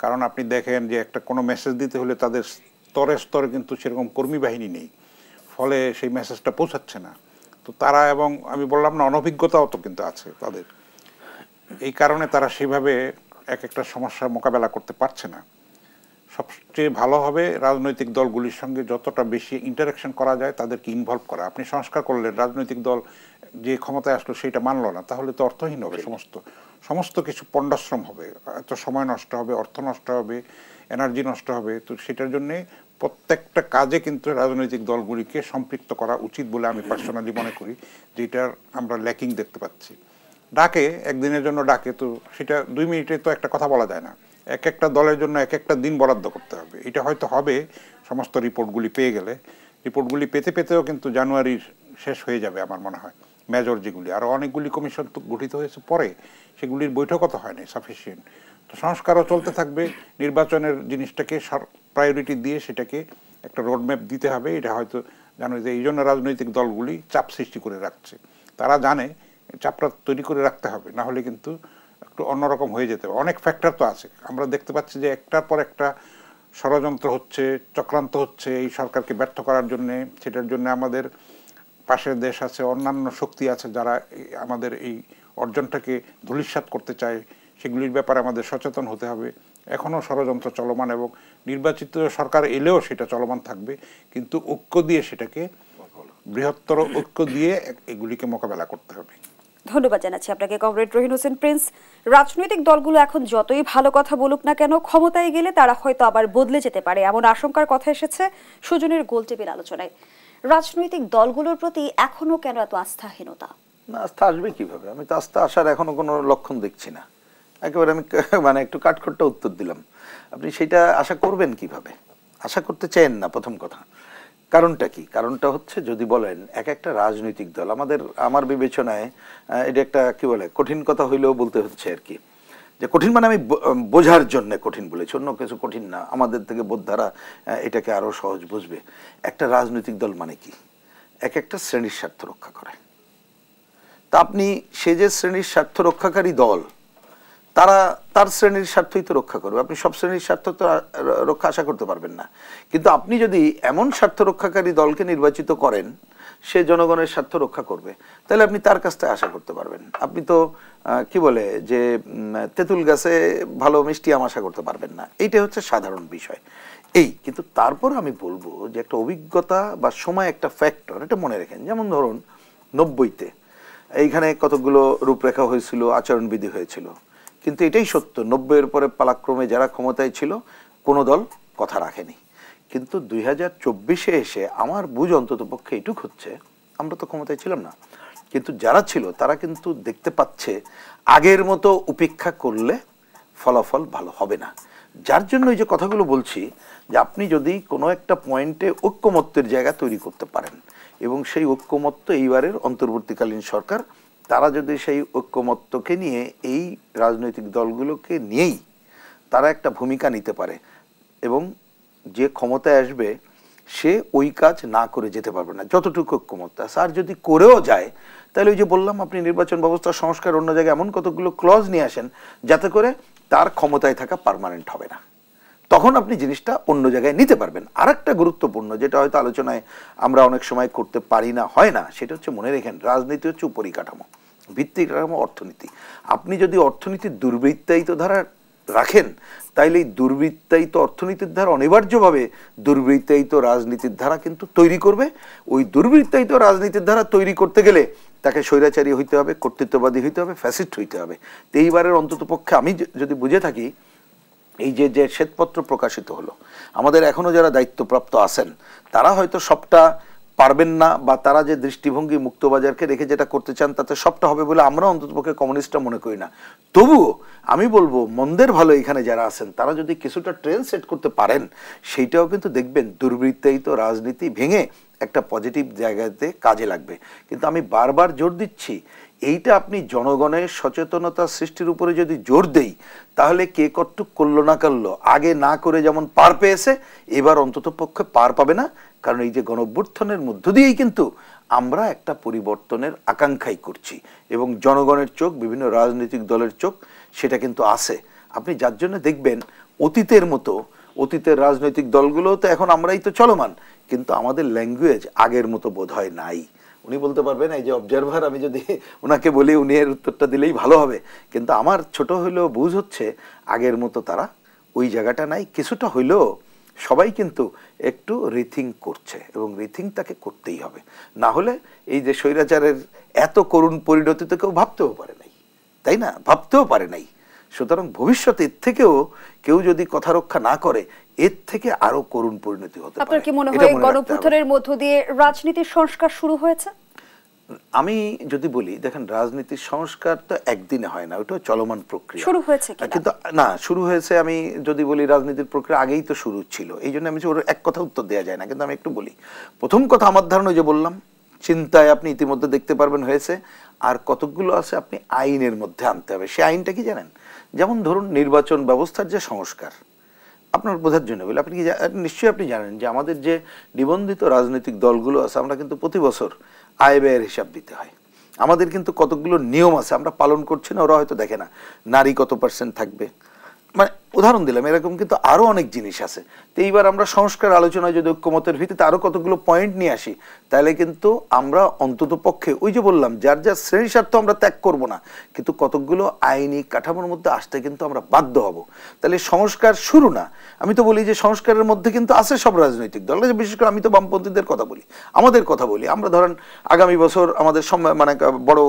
কারণ আপনি দেখেন যে একটা কোনো মেসেজ দিতে হলে তাদের স্তরে স্তরে কিন্তু সেরকম কর্মী বাহিনী নেই, ফলে সেই মেসেজটা পৌঁছাচ্ছে না। তো তারা, এবং আমি বললাম না, অনভিজ্ঞতাও তো কিন্তু আছে তাদের, এই কারণে তারা সেভাবে এক একটা সমস্যার মোকাবেলা করতে পারছে না। সবচেয়ে ভালো হবে রাজনৈতিক দলগুলির সঙ্গে যতটা বেশি ইন্টারাকশন করা যায় তাদেরকে ইনভলভ করা। আপনি সংস্কার করলেন, রাজনৈতিক দল যে ক্ষমতায় আসলো সেটা মানলো না, তাহলে তো অর্থহীন হবে, সমস্ত কিছু পণ্ডাশ্রম হবে, এত সময় নষ্ট হবে, অর্থ নষ্ট হবে, এনার্জি নষ্ট হবে। তো সেটার জন্যে প্রত্যেকটা কাজে কিন্তু রাজনৈতিক দলগুলিকে সম্পৃক্ত করা উচিত বলে আমি পার্সোনালি মনে করি, যেটার আমরা ল্যাকিং দেখতে পাচ্ছি। ডাকে, একদিনের জন্য ডাকে, তো সেটা 2 মিনিটে তো একটা কথা বলা যায় না। এক একটা দলের জন্য এক একটা দিন বরাদ্দ করতে হবে। এটা হয়তো হবে সমস্ত রিপোর্টগুলি পেয়ে গেলে। রিপোর্টগুলি পেতে পেতেও কিন্তু জানুয়ারির শেষ হয়ে যাবে আমার মনে হয়। মেজর যেগুলি, আরও অনেকগুলি কমিশন গঠিত হয়েছে পরে, সেগুলির বৈঠকও তো হয়নি সাফিসিয়েন্ট। তো সংস্কারও চলতে থাকবে, নির্বাচনের জিনিসটাকে প্রায়োরিটি দিয়ে সেটাকে একটা রোডম্যাপ দিতে হবে। এটা হয়তো জানো যে এই জন্য রাজনৈতিক দলগুলি চাপ সৃষ্টি করে রাখছে। তারা জানে চাপটা তৈরি করে রাখতে হবে, না হলে কিন্তু একটু অন্যরকম হয়ে যেতে হবে। অনেক ফ্যাক্টর তো আছে, আমরা দেখতে পাচ্ছি যে একটার পর একটা ষড়যন্ত্র হচ্ছে, চক্রান্ত হচ্ছে এই সরকারকে ব্যর্থ করার জন্যে। সেটার জন্য আমাদের পাশের দেশ আছে, অন্যান্য শক্তি আছে যারা আমাদের এই অর্জনটাকে ধূলিসাৎ করতে চায়। সেগুলির ব্যাপারে আমাদের সচেতন হতে হবে। এখনও ষড়যন্ত্র চলমান, এবং নির্বাচিত সরকার এলেও সেটা চলমান থাকবে, কিন্তু ঐক্য দিয়ে সেটাকে, বৃহত্তর ঐক্য দিয়ে এগুলিকে মোকাবেলা করতে হবে। ধন্যবাদ জানাচ্ছি আপনাকে কমরেড রহিন হোসেন প্রিন্স। রাজনৈতিক দলগুলো এখন যতই ভালো কথা বলুক না কেন, ক্ষমতায় গেলে তারা হয়তো আবার বদলে যেতে পারে, এমন আশঙ্কার কথা এসেছে সুজনের গোলটেবিল আলোচনায়। রাজনৈতিক দলগুলোর প্রতি এখনো কেন এত আস্থাহীনতা? না, আস্থা আসবে কিভাবে? আমি তো আস্থা আসার এখনো কোনো লক্ষণ দেখছি না। একেবারে আমি মানে একটু কাঠখোট্টা উত্তর দিলাম। আপনি সেটা আশা করবেন কিভাবে? আশা করতে চান না, প্রথম কথা। কারণটা কি? কারণটা হচ্ছে, যদি বলেন এক একটা রাজনৈতিক দল, আমার বিবেচনায় এটা একটা কি বলে কঠিন কথা হইলেও বলতে হচ্ছে আর কি, যে কঠিন মানে আমি বোঝার জন্য কঠিন বলেছি, অন্য কিছু কঠিন না। আমাদের থেকে বোধধারা এটাকে আরো সহজ বুঝবে। একটা রাজনৈতিক দল মানে কি? এক একটা শ্রেণীর স্বার্থ রক্ষা করে। তা আপনি সে যে শ্রেণীর স্বার্থ রক্ষাকারী দল, তার শ্রেণীর স্বার্থই তো রক্ষা করবে। আপনি সব শ্রেণীর স্বার্থ তো রক্ষা আশা করতে পারবেন না। কিন্তু আপনি যদি এমন স্বার্থ রক্ষাকারী দলকে নির্বাচিত করেন সে জনগণের স্বার্থ রক্ষা করবে, তাহলে আপনি তার কাছ থেকে আশা করতে পারবেন। আপনি তো কি বলে যে তেঁতুল গাছে ভালো মিষ্টি আম আশা করতে পারবেন না। এইটা হচ্ছে সাধারণ বিষয়। কিন্তু তারপর আমি বলবো যে একটা অভিজ্ঞতা বা সময় একটা ফ্যাক্টর, এটা মনে রাখেন। যেমন ধরুন 90-তে এইখানে কতগুলো রূপরেখা হয়েছিল, আচরণবিধি হয়েছিল, কিন্তু এটাই সত্য, 90-এর পরে পালাক্রমে যারা ক্ষমতায় ছিল কোনো দল কথা রাখেনি। কিন্তু 2024-এ এসে আমার বুঝ অন্তত পক্ষে এটুক হচ্ছে, আমরা তো ক্ষমতায় ছিলাম না, কিন্তু যারা ছিল তারা কিন্তু দেখতে পাচ্ছে আগের মতো উপেক্ষা করলে ফলাফল ভালো হবে না। যার জন্য এই যে কথাগুলো বলছি, যে আপনি যদি কোনো একটা পয়েন্টে ঐক্যমত্যের জায়গা তৈরি করতে পারেন, এবং সেই ঐক্যমত্য এইবারের অন্তর্বর্তীকালীন সরকার, তারা যদি সেই ঐক্যমত্যকে নিয়ে এই রাজনৈতিক দলগুলোকে নিয়েই তারা একটা ভূমিকা নিতে পারে, এবং যে ক্ষমতায় আসবে সে ওই কাজ না করে যেতে পারবে না যতটুকু ঐক্যমত্য আছে। আর যদি করেও যায় তাহলে ওই যে বললাম, আপনি নির্বাচন ব্যবস্থা সংস্কার অন্য জায়গায় এমন কতগুলো ক্লজ নিয়ে আসেন যাতে করে তার ক্ষমতায় থাকা পার্মানেন্ট হবে না, তখন আপনি জিনিসটা অন্য জায়গায় নিতে পারবেন। আর একটা গুরুত্বপূর্ণ, যেটা হয়তো আলোচনায় আমরা অনেক সময় করতে পারি না, হয় না, সেটা হচ্ছে মনে রেখেন, রাজনীতি হচ্ছে উপরিকাঠামো, ভিত্তিক কাঠামো অর্থনীতি। আপনি যদি অর্থনীতির দুর্বৃত্তায়িত ধারা রাখেন, তাইলে এই দুর্বৃত্তায়িত অর্থনীতির ধারা অনিবার্যভাবে দুর্বৃত্তায়িত রাজনীতির ধারা কিন্তু তৈরি করবে। ওই দুর্বৃত্তায়িত রাজনীতির ধারা তৈরি করতে গেলে তাকে স্বৈরাচারী হইতে হবে, কর্তৃত্ববাদী হইতে হবে, ফ্যাসিস্ট হইতে হবে। তো এইবারের অন্তত পক্ষে আমি যদি বুঝে থাকি, এই যে শ্বেতপত্র প্রকাশিত হলো, আমাদের এখনো যারা দায়িত্বপ্রাপ্ত আছেন তারা হয়তো সবটা পারবেন না, বা তারা যে দৃষ্টিভঙ্গি মুক্তবাজারকে রেখে যেটা করতে চান তাতে সবটা হবে বলে আমরা অন্ততপক্ষে কমিউনিস্টরা মনে করি না। তবুও আমি বলবো, মন্দের ভালো এখানে যারা আছেন তারা যদি কিছুটা ট্রেন্ড সেট করতে পারেন, সেইটাও কিন্তু দেখবেন দুর্বৃত্তায়িত রাজনীতি ভেঙে একটা পজিটিভ জায়গাতে কাজে লাগবে। কিন্তু আমি বারবার জোর দিচ্ছি, এইটা আপনি জনগণের সচেতনতা সৃষ্টির উপরে যদি জোর দেই, তাহলে কে কতটুক করলো না করলো, আগে না করে যেমন পার পেয়েছে, এবার অন্তত পক্ষে পার পাবে না। কারণ এই যে গণঅভ্যুত্থানের মধ্য দিয়েই কিন্তু আমরা একটা পরিবর্তনের আকাঙ্ক্ষাই করছি, এবং জনগণের চোখ, বিভিন্ন রাজনৈতিক দলের চোখ সেটা কিন্তু আছে। আপনি যার জন্য দেখবেন অতীতের মতো, অতীতের রাজনৈতিক দলগুলো তো এখন আমরাই তো চলমান, কিন্তু আমাদের ল্যাঙ্গুয়েজ আগের মতো বোধ হয় নাই। উনি বলতে পারবেন, এই যে অবজারভার, আমি যদি ওনাকে বলি উনি এর উত্তরটা দিলেই ভালো হবে, কিন্তু আমার ছোট হইলেও বুঝ হচ্ছে আগের মতো তারা ওই জায়গাটা নাই। কিছুটা হইলেও সবাই কিন্তু একটু রিথিঙ্ক করছে, এবং রিথিঙ্ক তাকে করতেই হবে, না হলে এই যে স্বৈরাচারের এত করুণ পরিণতি তো কেউ ভাবতেও পারে নাই, তাই না? ভাবতেও পারে নাই। সুতরাং ভবিষ্যতে এর থেকেও কেউ যদি কথা রক্ষা না করে, এর থেকে আরো করুণ পরিণতি হতে পারে। আপনার কি মনে হয় গণঅভ্যুত্থানের মধ্য দিয়ে রাজনীতির সংস্কার শুরু হয়েছে? আমি যদি বলি, দেখেন, রাজনীতির সংস্কার তো একদিনে হয় না, ওটা চলমান প্রক্রিয়া। শুরু হয়েছে কিন্তু না, শুরু হয়েছে, আমি যদি বলি রাজনীতির প্রক্রিয়া আগেই তো শুরু ছিল, এই জন্য আমি ওর এক কথা উত্তর দেওয়া যায় না। কিন্তু আমি একটু বলি, প্রথম কথা আমার ধারণা যে বললাম, চিন্তায় আপনি ইতিমধ্যে দেখতে পারবেন হয়েছে, আর কতকগুলো আছে আপনি আইনের মধ্যে আনতে হবে। সে আইনটা কি জানেন? যেমন ধরুন নির্বাচন ব্যবস্থার যে সংস্কার, আপনার বোঝার জন্য বলি, আপনি কি নিশ্চয়ই আপনি জানেন যে আমাদের যে নিবন্ধিত রাজনৈতিক দলগুলো আছে, আমরা কিন্তু প্রতি বছর আয় ব্যয়ের হিসাব দিতে হয়। আমাদের কিন্তু কতগুলো নিয়ম আছে, আমরা পালন করছি না, ওরা হয়তো দেখে না। নারী কত পার্সেন্ট থাকবে, মানে উদাহরণ দিলাম, এরকম কিন্তু আরো অনেক জিনিস আছে। তো এইবার আমরা সংস্কার আলোচনায় যদি ঐক্যমতের ভিত্তিতে আরো কতগুলো পয়েন্ট নিয়ে আসি, তাহলে কিন্তু আমরা অন্তত পক্ষে ওই যে বললাম, যার যার শ্রেণী স্বার্থ আমরা ত্যাগ করব না, কিন্তু কতকগুলো আইনি কাঠামোর মধ্যে আসতে কিন্তু আমরা বাধ্য হব। তাহলে সংস্কার শুরু না, আমি তো বলি যে সংস্কারের মধ্যে কিন্তু আছে সব রাজনৈতিক দল, বিশেষ করে আমি তো বামপন্থীদের কথা বলি, আমাদের কথা বলি। আমরা ধরেন আগামী বছর আমাদের মানে বড়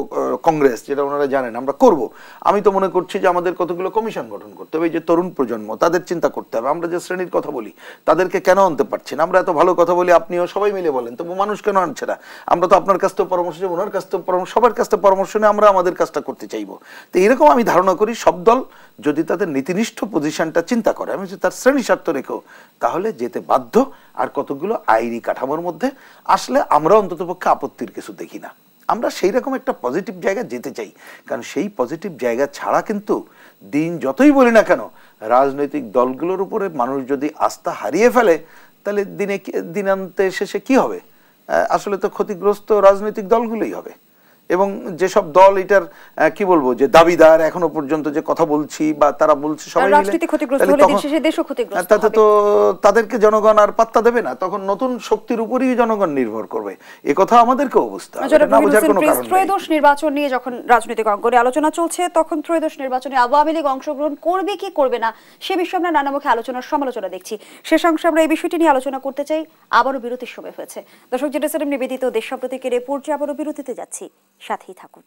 কংগ্রেস, যেটা ওনারা জানেন আমরা করব, আমি তো মনে করছি যে আমাদের কতগুলো কমিশন গঠন করতে হবে। এই যে তরুণ প্রজন্ম, তাদের চিন্তা করতে হবে। আমরা যে শ্রেণীর কথা বলি, তাদেরকে কেন আনতে পারছি না? আমরা এত ভালো কথা বলি, আপনিও সবাই মিলে বলেন, তবু মানুষ কেন আনছে না? আমরা তো আপনার কাছ থেকে পরামর্শ নেব, ওনার কাছ থেকে পরামর্শ, সবার কাছ থেকে পরামর্শ নিয়ে আমরা আমাদের কাজটা করতে চাইবো। তো এরকম আমি ধারণা করি সব দল যদি তাদের নীতিনিষ্ঠ পজিশনটা চিন্তা করে, আমি যদি তার শ্রেণী স্বার্থ রেখেও, তাহলে যেতে বাধ্য। আর কতগুলো আইনি কাঠামোর মধ্যে আসলে আমরা অন্ততপক্ষে আপত্তির কিছু দেখি না। আমরা সেই রকম একটা পজিটিভ জায়গা যেতে চাই, কারণ সেই পজিটিভ জায়গা ছাড়া কিন্তু দিন যতই বলি না কেন, রাজনৈতিক দলগুলোর উপরে মানুষ যদি আস্থা হারিয়ে ফেলে, তাহলে দিনান্তে শেষে কি হবে? আসলে তো ক্ষতিগ্রস্ত রাজনৈতিক দলগুলোই হবে। এবং যেসব দল এটার কি বলবো যে দাবিদার, এখনো পর্যন্ত যে কথা বলছি বা তারা বলছে সবাই মিলে, তাতে তো তাদেরকে জনগণ আর পাত্তা দেবে না, তখন নতুন শক্তির উপরেই জনগণ নির্ভর করবে। এ কথা আমাদেরকেও বুঝতে হবে। ত্রয়োদশ নির্বাচন নিয়ে যখন রাজনৈতিক অঙ্গনে আলোচনা চলছে, তখন ত্রয়োদশ নির্বাচনে আওয়ামী লীগ অংশগ্রহণ করবে কি করবে না, সে বিষয়ে আমরা নানামুখী আলোচনার সমালোচনা দেখছি। শেষাংশে আমরা এই বিষয়টি নিয়ে আলোচনা করতে চাই। আবারও বিরতির সময় হয়েছে। দর্শক, জেরুজালেম নিবেদিত দেশ সাম্প্রতিকের এই পর্যায়ে আবারও বিরতিতে যাচ্ছি, সাথেই থাকুন।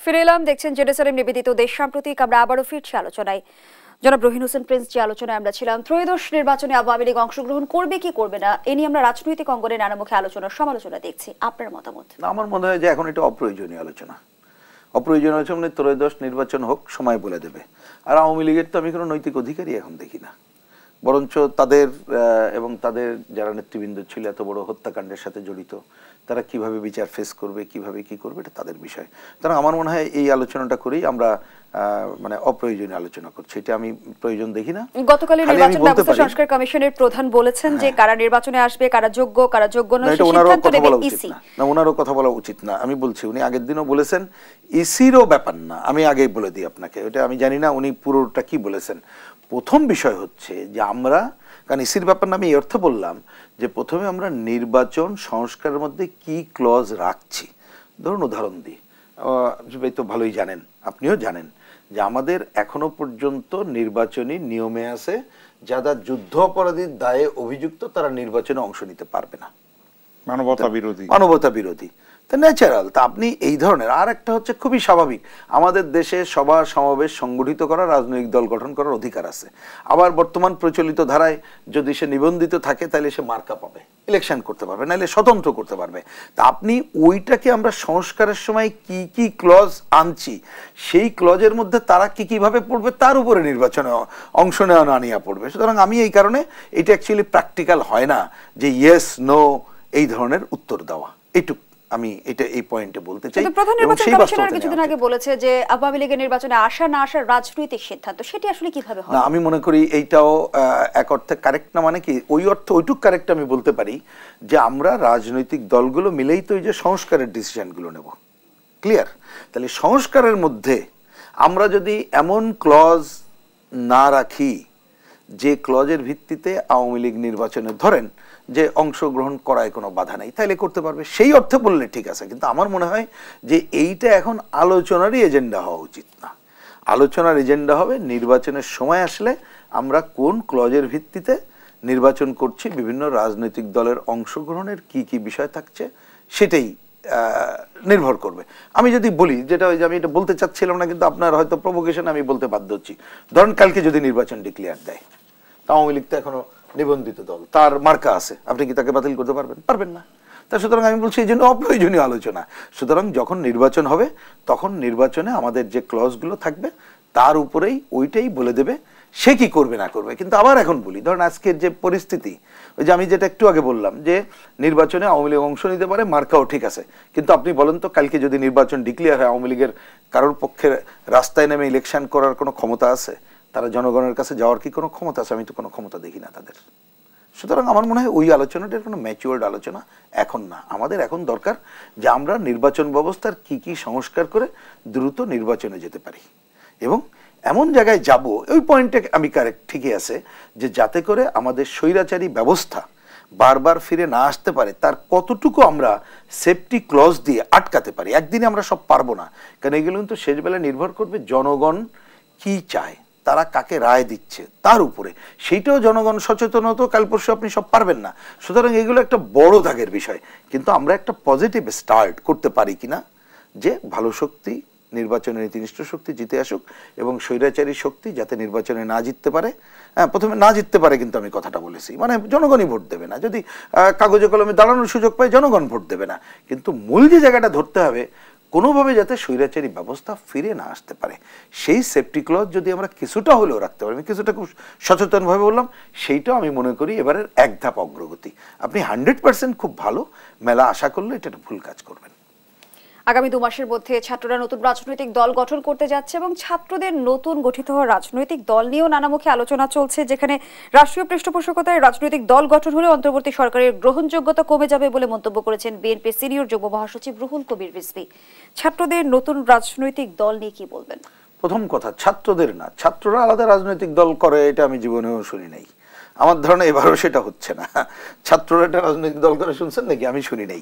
ফিরে এলাম, দেখছেন জেরুজালেম নিবেদিত দেশ সাম্প্রতিক। আমরা আবারও ফিরছি আলোচনায়। জনাব রহিন হোসেন প্রিন্স, যে আলোচনায় আমরা ছিলাম, ত্রয়োদশ নির্বাচনে আওয়ামী লীগ অংশগ্রহণ করবে কি করবে না, এ নিয়ে আমরা রাজনৈতিক অঙ্গনে নানামুখী আলোচনার সমালোচনা দেখছি। আপনার মতামত? আমার মনে হয় যে এখন এটা অপ্রয়োজনীয় আলোচনা। অপ্রয়োজনীয় আলোচনা, ত্রয়োদশ নির্বাচন হোক, সময় বলে দেবে। আর আওয়ামী লীগের তো আমি কোনো নৈতিক অধিকারই এখন দেখি না। বরঞ্চ তাদের এবং তাদের যারা নেতৃবৃন্দ ছিল এত বড় হত্যাকাণ্ডের সাথে জড়িত, তারা কিভাবে বিচার ফেস করবে, কিভাবে কি করবে, এটা তাদের বিষয়। সুতরাং আমার মনে হয় এই আলোচনাটা করেই আমরা মানে অপ্রয়োজনীয় আলোচনা করছি, এটা আমি প্রয়োজন দেখি না। গতকালের নির্বাচন ব্যবস্থা সংস্কার কমিশনের প্রধান বলেছেন যে কারা নির্বাচনে আসবে, কারা যোগ্য, কারা যোগ্য নয়, সেই সিদ্ধান্ত নেবে ইসি। না, ওনারও কথা বলা উচিত না। আমি বলছি উনি আগের দিনও বলেছেন, ইসিরও ব্যাপার না। আমি আগেই বলে দিই আপনাকে, ওটা আমি জানি না উনি পুরোটা কি বলেছেন। প্রথম বিষয় হচ্ছে যে আমরা, কারণ ইসির ব্যাপার না আমি এই অর্থে বললাম যে প্রথমে আমরা নির্বাচন সংস্কারের মধ্যে কি ক্লজ রাখছি। ধরুন উদাহরণ দিই, তো ভালোই জানেন, আপনিও জানেন যে আমাদের এখনো পর্যন্ত নির্বাচনী নিয়মে আছে যারা যুদ্ধ অপরাধীর দায়ে অভিযুক্ত তারা নির্বাচনে অংশ নিতে পারবে না, মানবতা বিরোধী, মানবতা বিরোধী। তা ন্যাচারাল। তা আপনি এই ধরনের, আর একটা হচ্ছে খুবই স্বাভাবিক, আমাদের দেশে সভা সমাবেশ সংগঠিত করার, রাজনৈতিক দল গঠন করার অধিকার আছে। আবার বর্তমান প্রচলিত ধারায় যদি সে নিবন্ধিত থাকে তাহলে সে মার্কা পাবে, ইলেকশন করতে পারবে, নাহলে স্বতন্ত্র করতে পারবে। তা আপনি ওইটাকে আমরা সংস্কারের সময় কি কি ক্লজ আনছি, সেই ক্লজের মধ্যে তারা কি কিভাবে পড়বে তার উপরে নির্বাচনে অংশ নেওয়া না নিয়ে পড়বে। সুতরাং আমি এই কারণে এটা অ্যাকচুয়ালি প্র্যাকটিক্যাল হয় না যে ইয়েস নো এই ধরনের উত্তর দেওয়া। এইটুকু আমি এটা এই পয়েন্টে বলতে চাই। প্রধান নির্বাচন কমিশনার কিছুদিন আগে বলেছে যে আওয়ামী লীগের নির্বাচনে আসা না আসার রাজনৈতিক সিদ্ধান্ত, সেটি আসলে কিভাবে হয়? না, আমি মনে করি এইটাও এক অর্থে কারেক্ট না। মানে কি, ওই অর্থে ওইটুক কারেক্ট আমি বলতে পারি যে আমরা রাজনৈতিক দলগুলো মিলেই তো এই যে সংস্কারের ডিসিশনগুলো নেব, ক্লিয়ার? তাহলে সংস্কারের মধ্যে আমরা যদি এমন ক্লজ না রাখি যে ক্লজের ভিত্তিতে আওয়ামী লীগ নির্বাচনে ধরেন যে অংশগ্রহণ করায় কোনো বাধা নেই, তাইলে করতে পারবে, সেই অর্থে বললে ঠিক আছে। কিন্তু আমার মনে হয় যে এইটা এখন আলোচনারই এজেন্ডা হওয়া উচিত না। আলোচনার এজেন্ডা হবে নির্বাচনের সময় আসলে আমরা কোন ক্লজের ভিত্তিতে নির্বাচন করছি, বিভিন্ন রাজনৈতিক দলের অংশগ্রহণের কি কি বিষয় থাকছে সেটাই নির্ভর করবে। আমি যদি বলি, যেটা ওই যে আমি এটা বলতে চাচ্ছিলাম না, কিন্তু আপনার হয়তো প্রভোকেশন আমি বলতে বাধ্য হচ্ছি। ধরেন কালকে যদি নির্বাচন ডিক্লেয়ার দেয়, আওয়ামী লীগ তো এখনো নিবন্ধিত দল, তার মার্কা আছে, আপনি কি তাকে বাতিল করতে পারবেন? পারবেন না। তা সুতরাং আমি বলছি এই জন্য অপ্রয়োজনীয় আলোচনা। সুতরাং যখন নির্বাচন হবে তখন নির্বাচনে আমাদের যে ক্লজগুলো থাকবে তার উপরেই ওইটাই বলে দেবে সে কি করবে না করবে। কিন্তু আবার এখন বলি, ধরেন আজকের যে পরিস্থিতি, ওই যে আমি যেটা একটু আগে বললাম যে নির্বাচনে আওয়ামী লীগ অংশ নিতে পারে, মার্কাও ঠিক আছে, কিন্তু আপনি বলেন তো কালকে যদি নির্বাচন ডিক্লেয়ার হয়, আওয়ামী লীগের কারোর পক্ষে রাস্তায় নেমে ইলেকশন করার কোনো ক্ষমতা আছে? তারা জনগণের কাছে যাওয়ার কি কোনো ক্ষমতা আছে? আমি তো কোনো ক্ষমতা দেখি না তাদের। সুতরাং আমার মনে হয় ওই আলোচনাটার কোনো ম্যাচিওর্ড আলোচনা এখন না। আমাদের এখন দরকার যে আমরা নির্বাচন ব্যবস্থার কি কি সংস্কার করে দ্রুত নির্বাচনে যেতে পারি, এবং এমন জায়গায় যাব, ওই পয়েন্টে আমি কারেক্ট ঠিকই আছে, যে যাতে করে আমাদের স্বৈরাচারী ব্যবস্থা বারবার ফিরে না আসতে পারে তার কতটুকু আমরা সেফটি ক্লজ দিয়ে আটকাতে পারি। একদিনে আমরা সব পারবো না, কারণ এগুলো কিন্তু শেষবেলা নির্ভর করবে জনগণ কি চায়, তারা কাকে রায় দিচ্ছে তার উপরে। সেইটাও জনগণ সচেতন হতো, কাল পরশু আপনি সব পারবেন না। সুতরাং এগুলো একটা বড় দাগের বিষয়, কিন্তু আমরা একটা পজিটিভ স্টার্ট করতে পারি কিনা, যে ভালো শক্তি, নির্বাচনে নীতিনিষ্ঠ শক্তি জিতে আসুক এবং স্বৈরাচারী শক্তি যাতে নির্বাচনে না জিততে পারে। হ্যাঁ, প্রথমে না জিততে পারে, কিন্তু আমি কথাটা বলেছি, মানে জনগণই ভোট দেবে না। যদি কাগজে কলমে দাঁড়ানোর সুযোগ পায় জনগণ ভোট দেবে না, কিন্তু মূল যে জায়গাটা ধরতে হবে কোনোভাবে যাতে স্বৈরাচারী ব্যবস্থা ফিরে না আসতে পারে, সেই সেফটি ক্লজ যদি আমরা কিছুটা হলেও রাখতে পারি, আমি কিছুটা খুব সচেতনভাবে বললাম, সেইটাও আমি মনে করি এবারের এক ধাপ অগ্রগতি। আপনি 100% খুব ভালো মেলা আশা করলে এটা একটা ভুল কাজ করবেন। আগামী 2 মাসের মধ্যে ছাত্ররা নতুন রাজনৈতিক দল গঠন করতে যাচ্ছে এবং ছাত্রদের নতুন গঠিত হওয়া রাজনৈতিক দল নিয়েও নানামুখী আলোচনা চলছে, যেখানে রাষ্ট্রীয় পৃষ্ঠপোষকতায় রাজনৈতিক দল গঠন হলে অন্তর্বর্তী সরকারের গ্রহণযোগ্যতা কমে যাবে বলে মন্তব্য করেছেন বিএনপির সিনিয়র যুগ্ম মহাসচিব রুহুল কবির রিজভী। ছাত্রদের নতুন রাজনৈতিক দল নিয়ে কি বলবেন? প্রথম কথা, ছাত্রদের না, ছাত্ররা আলাদা রাজনৈতিক দল করে এটা আমি জীবনেও শুনি নাই। আমার ধারণা এবারও সেটা হচ্ছে না। ছাত্ররা একটা রাজনৈতিক দল করে শুনছেন নাকি? আমি শুনি নাই।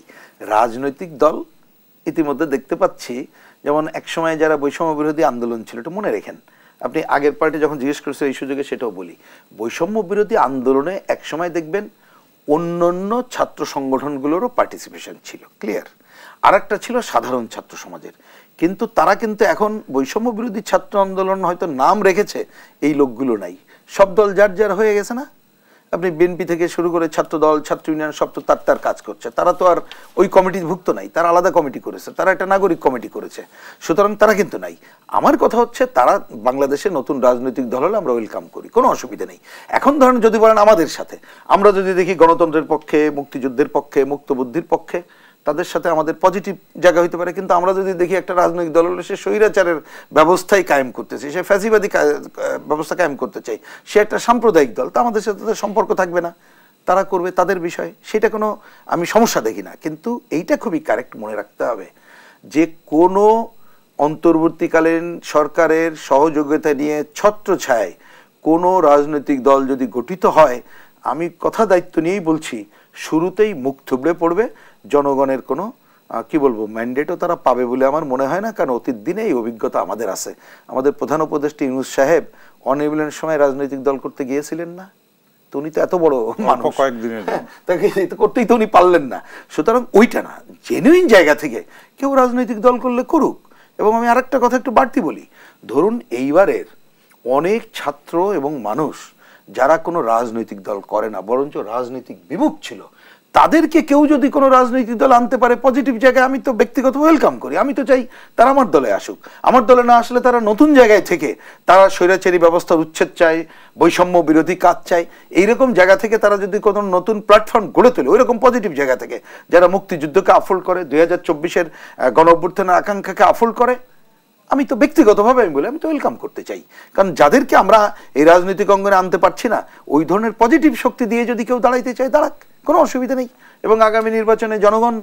রাজনৈতিক দল ইতিমধ্যে দেখতে পাচ্ছি, যেমন একসময় যারা বৈষম্য বিরোধী আন্দোলন ছিল, এটা মনে রেখেন, আপনি আগের পার্টি যখন জিজ্ঞেস করেছেন এই সুযোগে সেটাও বলি, বৈষম্য বিরোধী আন্দোলনে একসময় দেখবেন অন্যান্য ছাত্র সংগঠনগুলোরও পার্টিসিপেশন ছিল, ক্লিয়ার। আর একটা ছিল সাধারণ ছাত্র সমাজের, কিন্তু তারা কিন্তু এখন বৈষম্য বিরোধী ছাত্র আন্দোলন হয়তো নাম রেখেছে, এই লোকগুলো নাই, সব দল যার যার হয়ে গেছে না। আপনি বিএনপি থেকে শুরু করে ছাত্রদল, ছাত্র ইউনিয়ন সব তো তার কাজ করছে। তারা তো আর ওই কমিটিভুক্ত নাই, তারা আলাদা কমিটি করেছে, তারা একটা নাগরিক কমিটি করেছে, সুতরাং তারা কিন্তু নাই। আমার কথা হচ্ছে তারা বাংলাদেশে নতুন রাজনৈতিক দল হলে আমরা ওয়েলকাম করি, কোনো অসুবিধা নেই। এখন ধরেন যদি বলেন আমাদের সাথে, আমরা যদি দেখি গণতন্ত্রের পক্ষে, মুক্তিযুদ্ধের পক্ষে, মুক্তবুদ্ধির পক্ষে, তাদের সাথে আমাদের পজিটিভ জায়গা হইতে পারে। কিন্তু আমরা যদি দেখি একটা রাজনৈতিক দল হলে সে স্বৈরাচারের ব্যবস্থাই কায়েম করতেছে, সে ফ্যাসিবাদী ব্যবস্থা কায়েম করতে চাই, সে একটা সাম্প্রদায়িক দল, তা আমাদের সাথে তাদের সম্পর্ক থাকবে না, তারা করবে তাদের বিষয়, সেটা কোনো আমি সমস্যা দেখি না। কিন্তু এইটা খুবই কারেক্ট মনে রাখতে হবে যে কোনো অন্তর্বর্তীকালীন সরকারের সহযোগিতা নিয়ে ছত্রছায়ায় কোনো রাজনৈতিক দল যদি গঠিত হয়, আমি কথা দায়িত্ব নিয়েই বলছি, শুরুতেই মুখ থুবড়ে পড়বে। জনগণের কোনো কি বলবো ম্যান্ডেটও তারা পাবে বলে আমার মনে হয় না, কারণ অতীত দিনে এই অভিজ্ঞতা আমাদের আছে। আমাদের প্রধান উপদেষ্টা ইউনূস সাহেব অনির্বাচনের সময় রাজনৈতিক দল করতে গিয়েছিলেন না, তো উনি তো এত বড় মানুষ, তাকে করতেই তো উনি পারলেন না। সুতরাং ওইটা না, জেনুইন জায়গা থেকে কেউ রাজনৈতিক দল করলে করুক। এবং আমি আরেকটা কথা একটু বাড়তি বলি, ধরুন এইবারের অনেক ছাত্র এবং মানুষ যারা কোনো রাজনৈতিক দল করে না, বরঞ্চ রাজনৈতিক বিমুখ ছিল, তাদেরকে কেউ যদি কোনো রাজনৈতিক দল আনতে পারে পজিটিভ জায়গায়, আমি তো ব্যক্তিগত ওয়েলকাম করি। আমি তো চাই তারা আমার দলে আসুক। আমার দলে না আসলে তারা নতুন জায়গায় থেকে তারা স্বৈরাচারী ব্যবস্থার উচ্ছেদ চায়, বৈষম্য বিরোধী কাজ চায়, এইরকম জায়গা থেকে তারা যদি কোনো নতুন প্ল্যাটফর্ম গড়ে তোলে, ওই রকম পজিটিভ জায়গা থেকে, যারা মুক্তিযুদ্ধকে আফোল্ড করে, 2024-এর গণ অভ্যুত্থানের আকাঙ্ক্ষাকে আফোল্ড করে, আমি তো ব্যক্তিগতভাবে আমি বলি আমি তো ওয়েলকাম করতে চাই। কারণ যাদেরকে আমরা এই রাজনৈতিক অঙ্গনে আনতে পারছি না, ওই ধরনের পজিটিভ শক্তি দিয়ে যদি কেউ দাঁড়াইতে চায় দাঁড়াক, কোনো অসুবিধা নেই। এবং আগামী নির্বাচনে জনগণ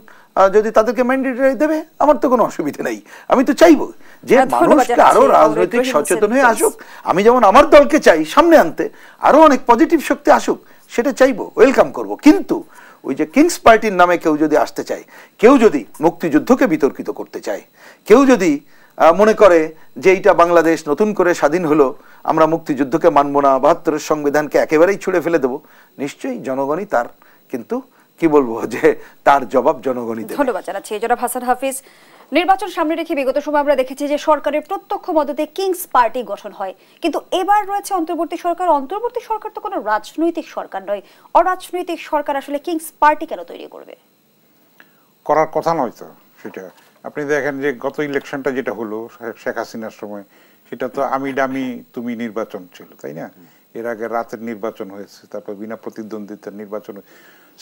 যদি তাদেরকে ম্যান্ডেট দেবে, আমার তো কোনো অসুবিধা নেই। আমি তো চাইবো যে মানুষকে আরো রাজনৈতিক সচেতন হয়ে আসুক। আমি যেমন আমার দলকে চাই সামনে আনতে, আরো অনেক পজিটিভ শক্তি আসুক, সেটা চাইবো, ওয়েলকাম করব। কিন্তু ওই যে কিংস পার্টির নামে কেউ যদি আসতে চায়, কেউ যদি মুক্তিযুদ্ধকে বিতর্কিত করতে চায়, কেউ যদি মনে করে যে এইটা বাংলাদেশ নতুন করে স্বাধীন হলো, আমরা মুক্তিযুদ্ধকে মানব না, 72-এর সংবিধানকে একেবারেই ছুঁড়ে ফেলে দেবো, নিশ্চয়ই জনগণই তার কিন্তু কি বলবো যে তার জবাব জনগণই দেবে। ধন্যবাদ জানাচ্ছি জনাব হাসান হাফিজ। নির্বাচন সামনে রেখে বিগত সময় আমরা দেখেছি যে সরকারের প্রত্যক্ষ মদতে কিংস পার্টি গঠন হয়, কিন্তু এবার রয়েছে অন্তর্বর্তী সরকার। অন্তর্বর্তী সরকার তো কোনো রাজনৈতিক সরকার নয়, অরাজনৈতিক সরকার আসলে কিংস পার্টি কেন তৈরি করবে? করার কথা নয় তো সেটা। আপনি দেখেন যে গত ইলেকশনটা যেটা হলো শেখ হাসিনার সময়, সেটা তো আমি ডামি তুমি নির্বাচন ছিল, তাই না? এর আগে রাতের নির্বাচন হয়েছে, তারপর বিনা প্রতিদ্বন্দ্বিতার নির্বাচন,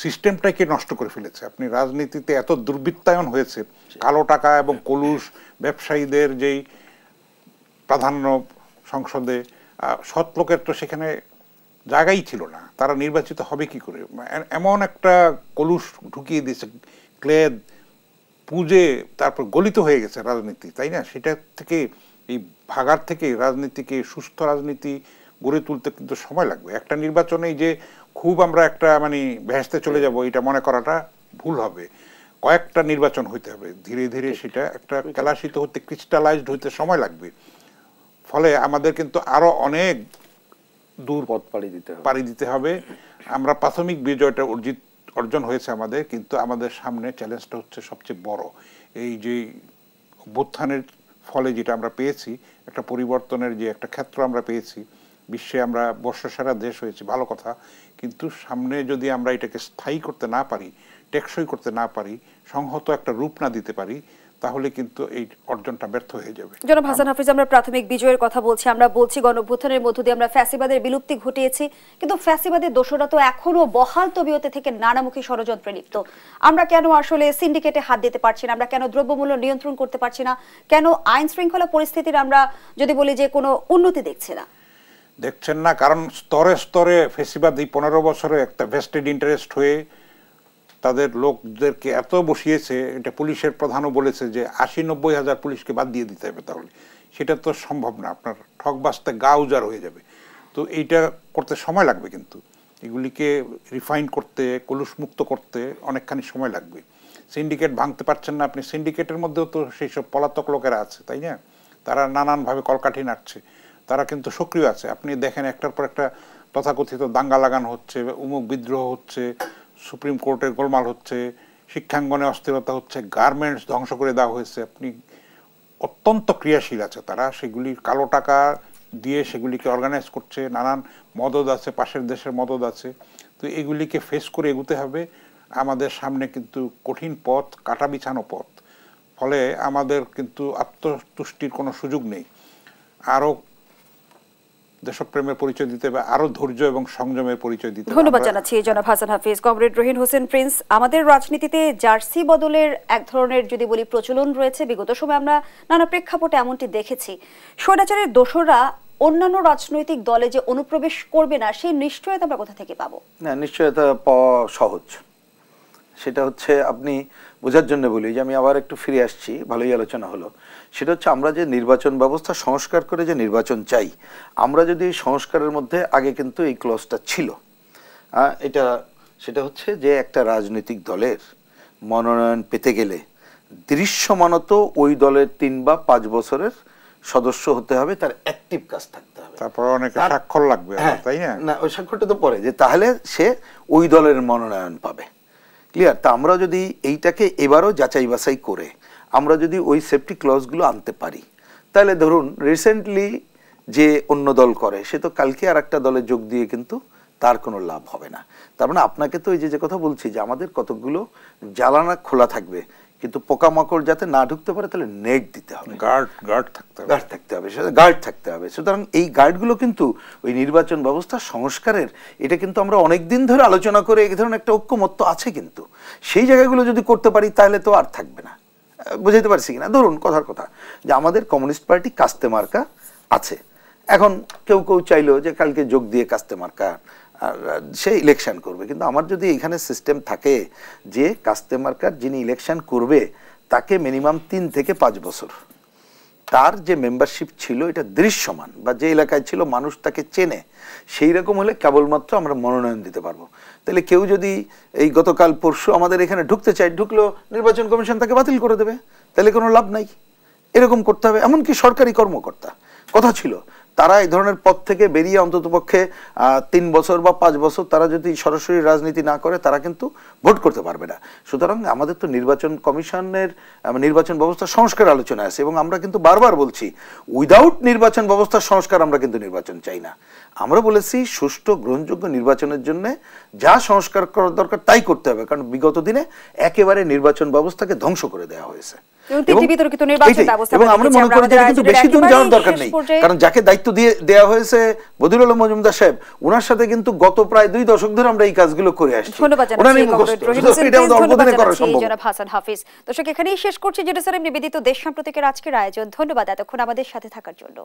সিস্টেমটাকে নষ্ট করে ফেলেছে। আপনি রাজনীতিতে এত দুর্বৃত্তায়ন হয়েছে, কালো টাকা এবং কলুষ ব্যবসায়ীদের যেই প্রাধান্য সংসদে, সৎ লোকের তো সেখানে জায়গাই ছিল না, তারা নির্বাচিত হবে কি করে? এমন একটা কলুষ ঢুকিয়ে দিয়েছে, ক্লেদ পুজে তারপর গলিত হয়ে গেছে রাজনীতি, তাই না? সেটা থেকে এই ভাগার থেকে রাজনীতিকে সুস্থ রাজনীতি গড়ে তুলতে কিন্তু সময় লাগবে। একটা নির্বাচনেই যে খুব আমরা একটা মানে ভেস্তে চলে যাব, এটা মনে করাটা ভুল হবে। কয়েকটা নির্বাচন হইতে হবে, ধীরে ধীরে সেটা একটা ক্যালাসিত হতে, ক্রিস্টালাইজড হইতে সময় লাগবে। ফলে আমাদের কিন্তু আরো অনেক দূর পথ পাড়ি দিতে হবে। আমরা প্রাথমিক বিজয়টা অর্জন হয়েছে আমাদের, কিন্তু আমাদের সামনে চ্যালেঞ্জটা হচ্ছে সবচেয়ে বড়। এই যে অভ্যুত্থানের ফলে যেটা আমরা পেয়েছি, একটা পরিবর্তনের যে একটা ক্ষেত্র আমরা পেয়েছি, বিশ্বে আমরা বর্ষসেরা দেশ হয়েছে, ভালো কথা, কিন্তু সামনে যদি আমরা এটাকে স্থায়ী করতে না পারি, টেকসই করতে না পারি, সংহত একটা রূপ না দিতে পারি, তাহলে কিন্তু এই অর্জনটা ব্যর্থ হয়ে যাবে। জনাব হাসান হাফিজ, আমরা প্রাথমিক বিজয়ের কথা বলছি, আমরা বলছি গণঅভ্যুত্থানের মধ্য দিয়ে আমরা ফ্যাসিবাদের বিলুপ্তি ঘটিয়েছি, কিন্তু ফ্যাসিবাদের দোষরা তো এখনো বহাল তবিয়তে থেকে নানামুখী ষড়যন্ত্রে লিপ্ত। আমরা কেন আসলে সিন্ডিকেটে হাত দিতে পারছি না? আমরা কেন দ্রব্যমূল্য নিয়ন্ত্রণ করতে পারছি না? কেন আইন শৃঙ্খলা পরিস্থিতির আমরা যদি বলি যে কোনো উন্নতি দেখছি না? দেখছেন না, কারণ স্তরে স্তরে ফ্যাসিবাদ এই 15 বছরে একটা ভেস্টেড ইন্টারেস্ট হয়ে তাদের লোকদেরকে এত বসিয়েছে। এটা পুলিশের প্রধানও বলেছে যে 80-90 হাজার পুলিশকে বাদ দিয়ে দিতে হবে, তাহলে সেটা তো সম্ভব না, আপনার ঠক বাঁচতে গা উজাড় হয়ে যাবে। তো এইটা করতে সময় লাগবে, কিন্তু এগুলিকে রিফাইন করতে, কলুষমুক্ত করতে অনেকখানি সময় লাগবে। সিন্ডিকেট ভাঙতে পারছেন না আপনি, সিন্ডিকেটের মধ্যেও তো সেই সব পলাতক লোকেরা আছে, তাই না? তারা নানানভাবে কলকাঠি নাড়ছে, তারা কিন্তু সক্রিয় আছে। আপনি দেখেন একটার পর একটা তথাকথিত দাঙ্গা লাগানো হচ্ছে, উমুক বিদ্রোহ হচ্ছে, সুপ্রিম কোর্টের গোলমাল হচ্ছে, শিক্ষাঙ্গনে অস্থিরতা হচ্ছে, গার্মেন্টস ধ্বংস করে দেওয়া হয়েছে। আপনি অত্যন্ত ক্রিয়াশীল আছে তারা, সেগুলি কালো টাকা দিয়ে সেগুলিকে অর্গানাইজ করছে, নানান মদদ আছে, পাশের দেশের মদদ আছে। তো এগুলিকে ফেস করে এগুতে হবে। আমাদের সামনে কিন্তু কঠিন পথ, কাটা বিছানো পথ। ফলে আমাদের কিন্তু আত্মতুষ্টির কোনো সুযোগ নেই। আরও দেশপ্রেমের পরিচয় দিতে হবে, আরো ধৈর্য এবং সংযমের পরিচয় দিতে হবে। ধন্যবাদ জানাচ্ছি জনাব হাসান হাফিজ। কমরেড রহিন হোসেন প্রিন্স, আমাদের রাজনীতিতে জার্সি বদলের এক ধরনের যদি বলি প্রচলন রয়েছে। বিগত সময় আমরা নানা প্রেক্ষাপটে এমনটি দেখেছি। স্বৈরাচারের দোসররা অন্যান্য রাজনৈতিক দলে যে অনুপ্রবেশ করবে না, সেই নিশ্চয়তা আমরা কোথা থেকে পাবো? না, নিশ্চয়তা পাওয়া সহজ। সেটা হচ্ছে, আপনি বোঝার জন্য বলি যে আমি আবার একটু ফিরে আসছি, ভালোই আলোচনা হলো। সেটা হচ্ছে, আমরা যে নির্বাচন ব্যবস্থা সংস্কার করে যে নির্বাচন চাই, আমরা যদি সংস্কারের মধ্যে আগে কিন্তু এই ক্লজটা ছিল, সেটা হচ্ছে যে একটা রাজনৈতিক দলের মনোনয়ন পেতে গেলে দৃশ্যমানত ওই দলের 3 বা 5 বছরের সদস্য হতে হবে, তার অ্যাক্টিভ কাজ থাকতে হবে। তারপর অনেক স্বাক্ষর লাগবে, তাই না? না, ওই স্বাক্ষরটা তো পরে, যে তাহলে সে ওই দলের মনোনয়ন পাবে। ক্লিয়ার? তা আমরা যদি এইটাকে এবারও যাচাই বাছাই করে আমরা যদি ওই সেফটি ক্লজগুলো আনতে পারি, তাহলে ধরুন রিসেন্টলি যে অন্য দল করে, সে তো কালকে আর একটা দলে যোগ দিয়ে কিন্তু তার কোনো লাভ হবে না। তার মানে আপনাকে তো এই যে কথা বলছি যে আমাদের কতগুলো জ্বালানা খোলা থাকবে, কিন্তু পোকামাকড় যাতে না ঢুকতে পারে, তাহলে নেট দিতে হবে, গার্ড থাকতে হবে। সুতরাং এই গার্ডগুলো কিন্তু ওই নির্বাচন ব্যবস্থা সংস্কারের, এটা কিন্তু আমরা অনেক দিন ধরে আলোচনা করে এই ধরনের একটা ঐক্যমত্য আছে, কিন্তু সেই জায়গাগুলো যদি করতে পারি তাহলে তো আর থাকবে না। বুঝাইতে পারছি কিনা? ধরুন কথার কথা যে আমাদের কমিউনিস্ট পার্টি কাস্তে মার্কা আছে। এখন কেউ কেউ চাইলো যে কালকে যোগ দিয়ে কাস্তে মার্কা সে ইলেকশন করবে, কিন্তু আমার যদি এখানে সিস্টেম থাকে যে কাস্তে মার্কার যিনি ইলেকশন করবে তাকে মিনিমাম 3 থেকে 5 বছর তার যে মেম্বারশিপ ছিল এটা দৃশ্যমান, বা যে এলাকায় ছিল মানুষ তাকে চেনে, সেই রকম হলে কেবলমাত্র আমরা মনোনয়ন দিতে পারবো। তাহলে কেউ যদি এই গতকাল পরশু আমাদের এখানে ঢুকতে চায়, ঢুকলো, নির্বাচন কমিশন তাকে বাতিল করে দেবে, তাহলে কোনো লাভ নাই। এরকম করতে হবে। এমনকি সরকারি কর্মকর্তা, কথা ছিল তারা এই ধরনের পদ থেকে বেরিয়ে অন্ততপক্ষে 3 বছর বা 5 বছর তারা যদি সরাসরি রাজনীতি না করে, তারা কিন্তু ভোট করতে পারবে না। সুতরাং আমাদের তো নির্বাচন কমিশনের নির্বাচন ব্যবস্থা সংস্কার আলোচনা আছে, এবং আমরা কিন্তু বারবার বলছি উইদাউট নির্বাচন ব্যবস্থা সংস্কার আমরা কিন্তু নির্বাচন চাই না। আমরা বলেছি সুষ্ঠু গ্রহণযোগ্য নির্বাচনের জন্য যা সংস্কার করার দরকার তাই করতে হবে, কারণ বিগত দিনে একেবারে নির্বাচন ব্যবস্থাকে ধ্বংস করে দেওয়া হয়েছে। এবং আমরা মনে করি যে কিন্তু বেশি দিন যাওয়ার দরকার নেই, কারণ যাকে দায়িত্ব দিয়ে দেওয়া হয়েছে বদিউল আলম মজুমদার সাহেব, ওনার সাথে কিন্তু গত প্রায় 2 দশক ধরে আমরা এই কাজগুলো করে আসছি। দর্শক, এখানেই শেষ করছি জেরুজালেম নিবেদিত দেশ সাম্প্রতিকের আজকের আয়োজন। ধন্যবাদ এতক্ষণ আমাদের সাথে থাকার জন্য।